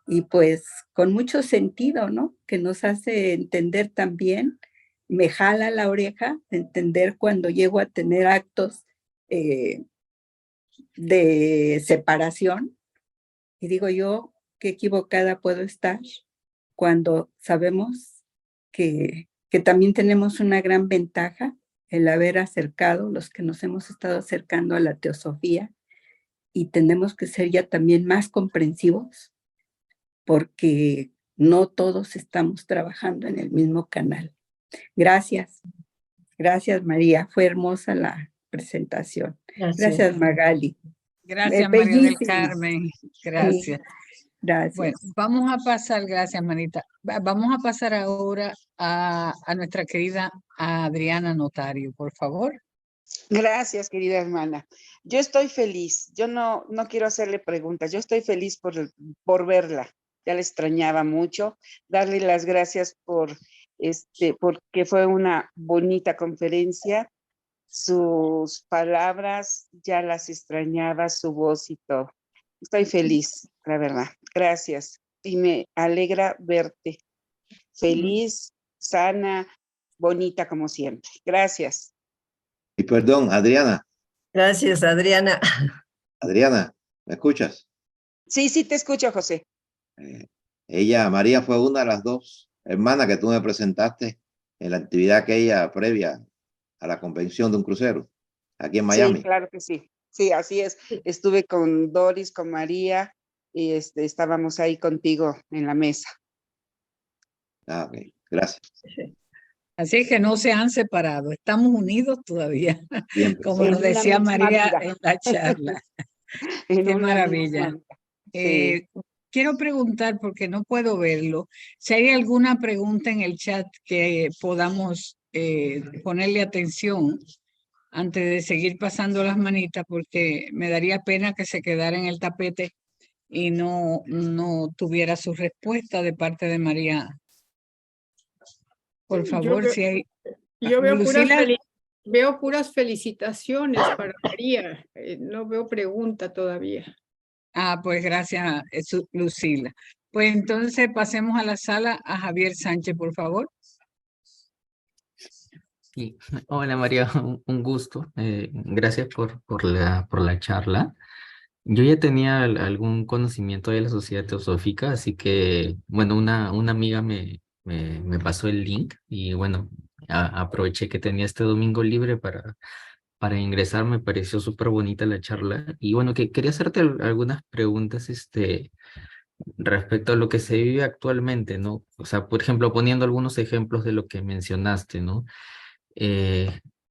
y pues con mucho sentido, ¿no? Que nos hace entender también, me jala la oreja, entender cuando llego a tener actos de separación y digo yo, qué equivocada puedo estar cuando sabemos que también tenemos una gran ventaja el haber acercado, los que nos hemos estado acercando a la teosofía, y tenemos que ser ya también más comprensivos porque no todos estamos trabajando en el mismo canal. Gracias, gracias María, fue hermosa presentación. Gracias. Gracias, Magali. Gracias, María del Bellísimo. Carmen. Gracias. Gracias. Bueno, vamos a pasar, gracias, Manita. Vamos a pasar ahora a nuestra querida Adriana Notario, por favor. Gracias, querida hermana. Yo estoy feliz. Yo no quiero hacerle preguntas. Yo estoy feliz por verla. Ya la extrañaba mucho. Darle las gracias porque fue una bonita conferencia. Sus palabras ya las extrañaba, su voz y todo. Estoy feliz, la verdad. Gracias. Y me alegra verte. Feliz, sana, bonita como siempre. Gracias. Y perdón, Adriana, Gracias, Adriana. Adriana, ¿me escuchas? Sí, te escucho, José. María fue una de las dos hermanas que tú me presentaste en la actividad aquella previa a la convención de un crucero, aquí en Miami. Sí, claro que sí. Sí, así es. Estuve con Doris, con María, y estábamos ahí contigo en la mesa. Ah, ok, gracias. Así que no se han separado, estamos unidos todavía, Siempre. como En nos una decía misma María vida. en la charla. En Qué una maravilla. misma vida. Sí. Quiero preguntar, porque no puedo verlo, si hay alguna pregunta en el chat que podamos ponerle atención antes de seguir pasando las manitas, porque me daría pena que se quedara en el tapete y no tuviera su respuesta de parte de María. Por favor, si hay... Yo veo Lucila, veo puras felicitaciones para María. No veo pregunta todavía. pues gracias, Lucila. Pues entonces pasemos a la sala a Javier Sánchez, por favor. Sí. Hola María, un gusto. Gracias por la charla. Yo ya tenía algún conocimiento de la Sociedad Teosófica, así que, bueno, una amiga me pasó el link y, bueno, aproveché que tenía este domingo libre para ingresar. Me pareció súper bonita la charla y, bueno, que quería hacerte algunas preguntas, respecto a lo que se vive actualmente, ¿no? O sea, por ejemplo, poniendo algunos ejemplos de lo que mencionaste, ¿no?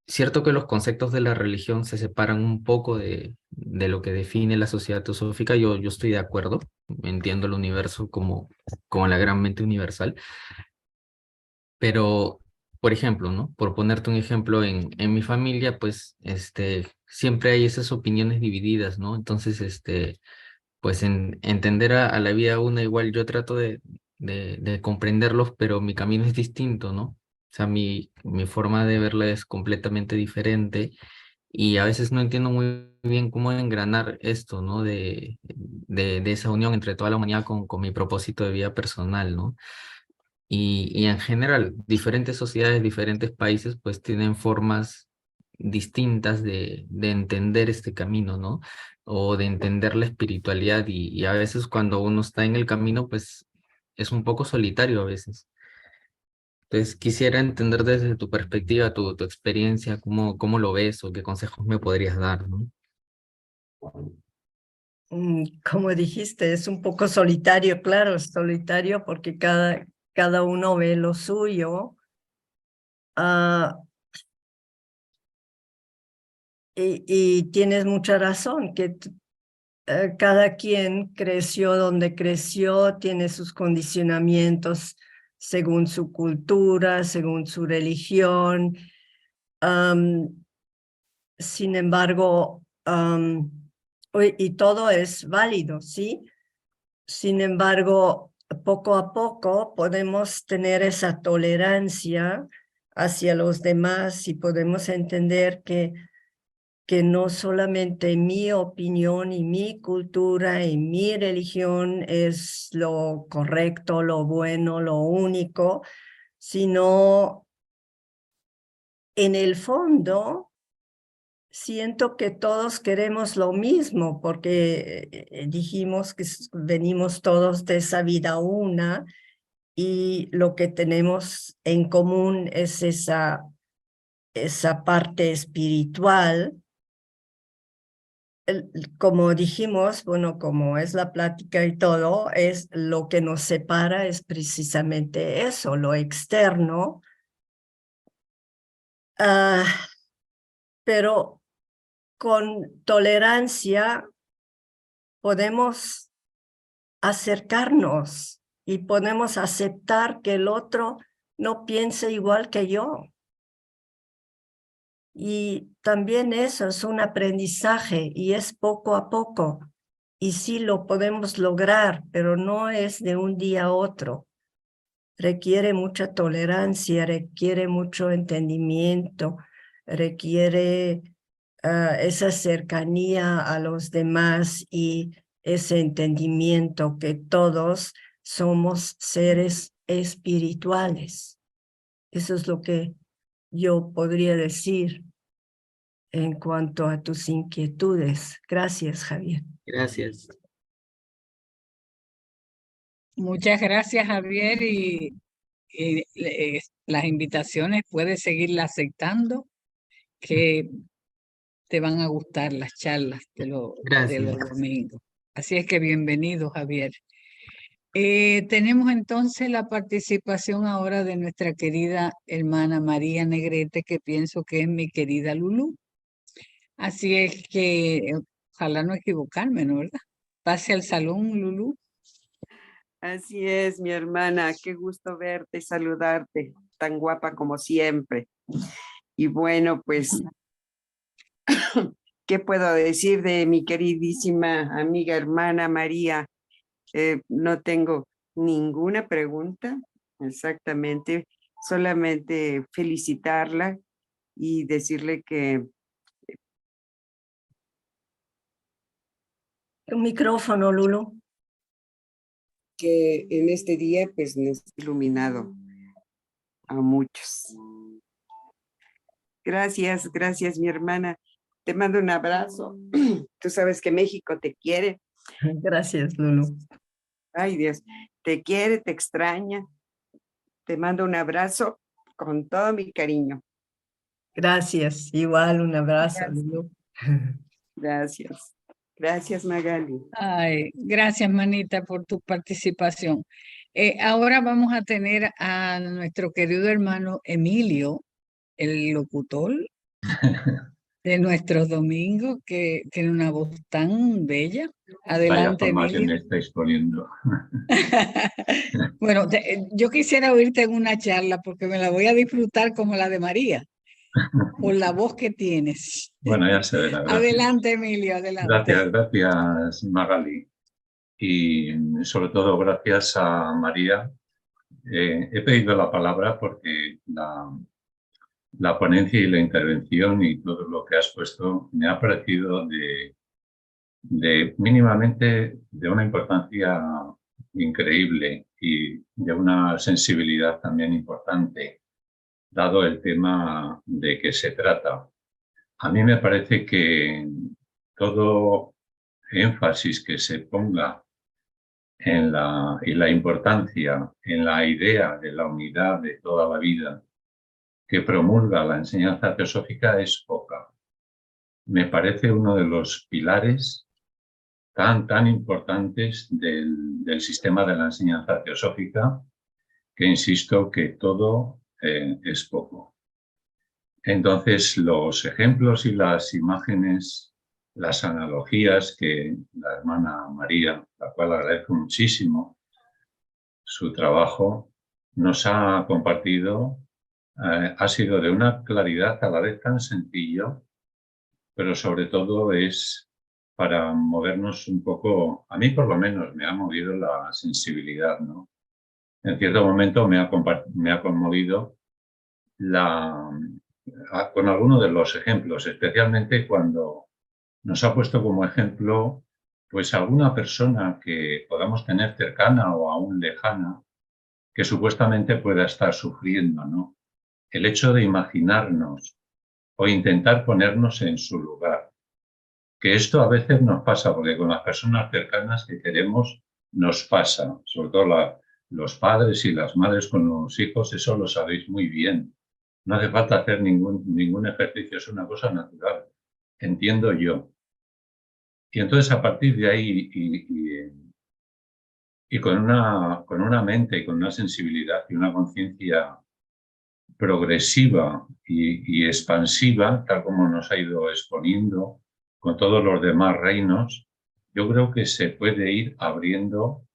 Cierto que los conceptos de la religión se separan un poco de lo que define la sociedad teosófica. Yo estoy de acuerdo, entiendo el universo como la gran mente universal, pero, por ejemplo, ¿no? Por ponerte un ejemplo, en mi familia, pues, siempre hay esas opiniones divididas, ¿no? Entonces, pues, entender a la vida una igual, yo trato de comprenderlos, pero mi camino es distinto, ¿no? O sea, mi forma de verla es completamente diferente y a veces no entiendo muy bien cómo engranar esto, ¿no? De esa unión entre toda la humanidad con mi propósito de vida personal, ¿no? Y en general, diferentes sociedades, diferentes países, pues tienen formas distintas de entender este camino, ¿no? O de entender la espiritualidad y a veces cuando uno está en el camino, pues es un poco solitario a veces. Entonces, quisiera entender desde tu perspectiva, tu experiencia, cómo lo ves o qué consejos me podrías dar, ¿no? Como dijiste, es un poco solitario, claro, es solitario porque cada uno ve lo suyo. Y tienes mucha razón, que cada quien creció donde creció, tiene sus condicionamientos según su cultura, según su religión. Sin embargo, y todo es válido, ¿sí? Sin embargo, poco a poco podemos tener esa tolerancia hacia los demás y podemos entender que no solamente mi opinión y mi cultura y mi religión es lo correcto, lo bueno, lo único, sino en el fondo siento que todos queremos lo mismo porque dijimos que venimos todos de esa vida una y lo que tenemos en común es esa parte espiritual. Como dijimos, bueno, como es la plática y todo, es lo que nos separa es precisamente eso, lo externo. Pero con tolerancia podemos acercarnos y podemos aceptar que el otro no piense igual que yo. Y también eso es un aprendizaje y es poco a poco. Y sí lo podemos lograr, pero no es de un día a otro. Requiere mucha tolerancia, requiere mucho entendimiento, requiere esa cercanía a los demás y ese entendimiento que todos somos seres espirituales. Eso es lo que yo podría decir en cuanto a tus inquietudes. Gracias, Javier. Gracias. Muchas gracias, Javier, las invitaciones puedes seguirlas aceptando, que te van a gustar las charlas de los Gracias. domingos. Así es que bienvenido, Javier. Tenemos entonces la participación ahora de nuestra querida hermana María Negrete, que pienso que es mi querida Lulú. Así es que ojalá no equivocarme, ¿no? ¿Verdad? Pase al salón, Lulú. Así es, mi hermana, qué gusto verte y saludarte, tan guapa como siempre. Y bueno, pues, ¿qué puedo decir de mi queridísima amiga hermana María? No tengo ninguna pregunta, exactamente, solamente felicitarla y decirle que Tu micrófono, Lulu. que en este día pues nos ha iluminado a muchos. Gracias, gracias mi hermana. Te mando un abrazo. Tú sabes que México te quiere. Gracias, Lulu. Ay Dios, te quiere, te extraña. Te mando un abrazo con todo mi cariño. Gracias, igual un abrazo, Lulu. Gracias. Gracias, Magali. Ay, gracias, manita, por tu participación. Ahora vamos a tener a nuestro querido hermano Emilio, el locutor de nuestros domingos, que tiene una voz tan bella. Adelante, Vaya forma que me Emilio. estáis poniendo. Bueno, yo quisiera oírte en una charla porque me la voy a disfrutar como la de María, por la voz que tienes. Bueno, ya se verá. Gracias. Adelante, Emilio, adelante. Gracias, Magali. Y sobre todo gracias a María. He pedido la palabra porque la ponencia y la intervención y todo lo que has puesto me ha parecido de mínimamente de una importancia increíble y de una sensibilidad también importante, dado el tema de que se trata. A mí me parece que todo énfasis que se ponga en la importancia, en la idea de la unidad de toda la vida que promulga la enseñanza teosófica es poca. Me parece uno de los pilares tan importantes del sistema de la enseñanza teosófica, que insisto que todo es poco. Entonces, los ejemplos y las imágenes, las analogías que la hermana María, la cual agradezco muchísimo su trabajo, nos ha compartido, ha sido de una claridad a la vez tan sencillo, pero sobre todo es para movernos un poco, a mí por lo menos me ha movido la sensibilidad, ¿no? En cierto momento me ha conmovido con algunos de los ejemplos, especialmente cuando nos ha puesto como ejemplo pues alguna persona que podamos tener cercana o aún lejana que supuestamente pueda estar sufriendo, ¿no? El hecho de imaginarnos o intentar ponernos en su lugar. Que esto a veces nos pasa, porque con las personas cercanas que queremos nos pasa, sobre todo los padres y las madres con los hijos, eso lo sabéis muy bien. No hace falta hacer ningún ejercicio, es una cosa natural, entiendo yo. Y entonces a partir de ahí y con una mente y con una sensibilidad y una conciencia progresiva y expansiva, tal como nos ha ido exponiendo con todos los demás reinos, yo creo que se puede ir abriendo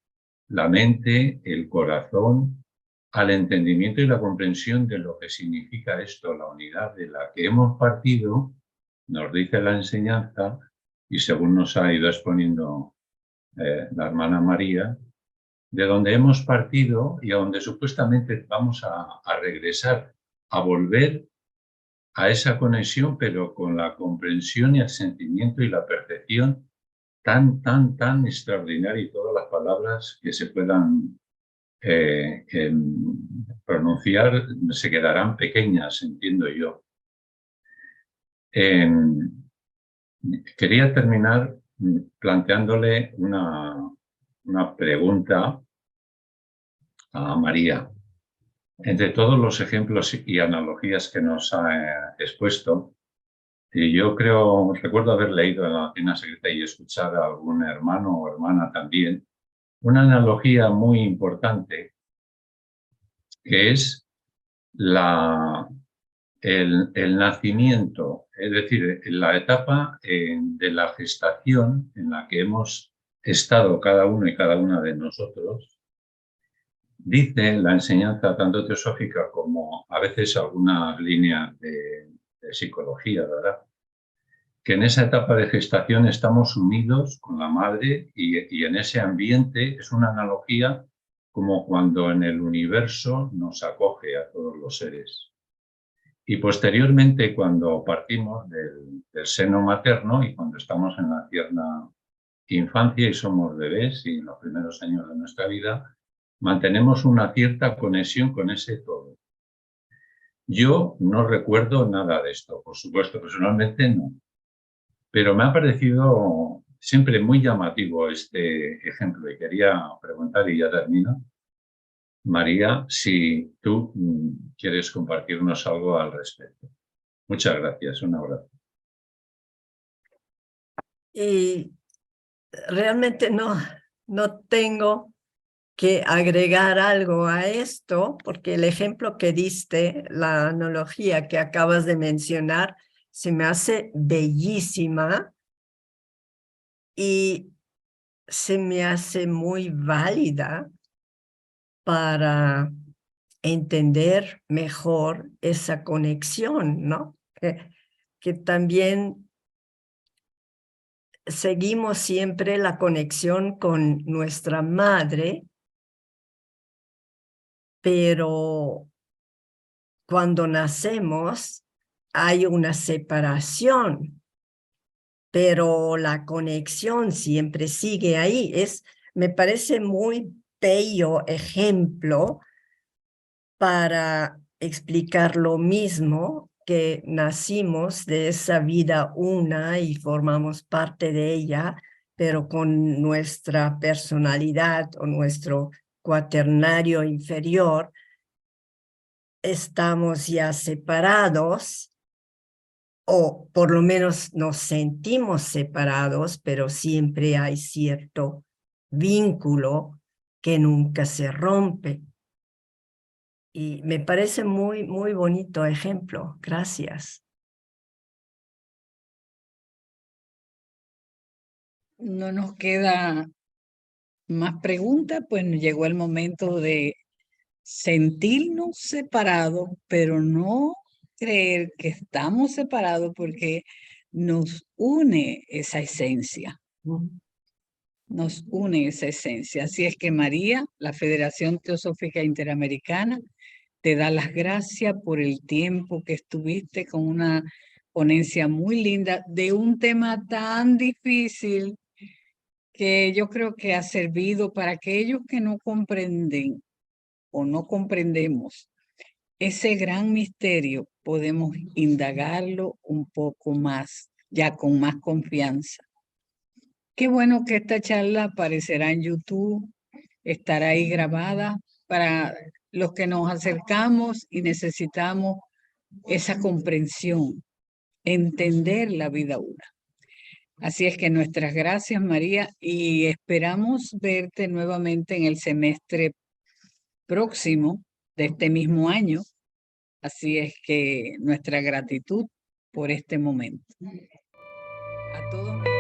la mente, el corazón, al entendimiento y la comprensión de lo que significa esto, la unidad de la que hemos partido, nos dice la enseñanza, y según nos ha ido exponiendo la hermana María, de donde hemos partido y a donde supuestamente vamos a regresar, a volver a esa conexión, pero con la comprensión y el sentimiento y la percepción tan extraordinaria, y todas las palabras que se puedan pronunciar se quedarán pequeñas, entiendo yo. Quería terminar planteándole una pregunta a María. Entre todos los ejemplos y analogías que nos ha expuesto, yo recuerdo haber leído en la Doctrina Secreta y escuchar a algún hermano o hermana también, una analogía muy importante que es el nacimiento, es decir, la etapa de la gestación en la que hemos estado cada uno y cada una de nosotros. Dice la enseñanza tanto teosófica como a veces algunas líneas de psicología, ¿verdad?, que en esa etapa de gestación estamos unidos con la madre y en ese ambiente es una analogía como cuando en el universo nos acoge a todos los seres. Y posteriormente, cuando partimos del seno materno y cuando estamos en la tierna infancia y somos bebés y en los primeros años de nuestra vida, mantenemos una cierta conexión con ese todo. Yo no recuerdo nada de esto, por supuesto, personalmente no. Pero me ha parecido siempre muy llamativo este ejemplo y quería preguntar, y ya termino, María, si tú quieres compartirnos algo al respecto. Muchas gracias, un abrazo. Y realmente no tengo que agregar algo a esto, porque el ejemplo que diste, la analogía que acabas de mencionar, se me hace bellísima y se me hace muy válida para entender mejor esa conexión, ¿no? Que también seguimos siempre la conexión con nuestra madre, pero cuando nacemos hay una separación, pero la conexión siempre sigue ahí. Me parece muy bello ejemplo para explicar lo mismo, que nacimos de esa vida una y formamos parte de ella, pero con nuestra personalidad o nuestro cuaternario inferior estamos ya separados, o por lo menos nos sentimos separados, pero siempre hay cierto vínculo que nunca se rompe. Y me parece muy bonito ejemplo. Gracias. No nos queda más preguntas, pues llegó el momento de sentirnos separados, pero no creer que estamos separados porque nos une esa esencia. Nos une esa esencia. Así es que María, la Federación Teosófica Interamericana, te da las gracias por el tiempo que estuviste con una ponencia muy linda de un tema tan difícil que yo creo que ha servido para aquellos que no comprenden o no comprendemos ese gran misterio, podemos indagarlo un poco más, ya con más confianza. Qué bueno que esta charla aparecerá en YouTube, estará ahí grabada para los que nos acercamos y necesitamos esa comprensión, entender la vida una. Así es que nuestras gracias, María, y esperamos verte nuevamente en el semestre próximo de este mismo año. Así es que nuestra gratitud por este momento. a todos mis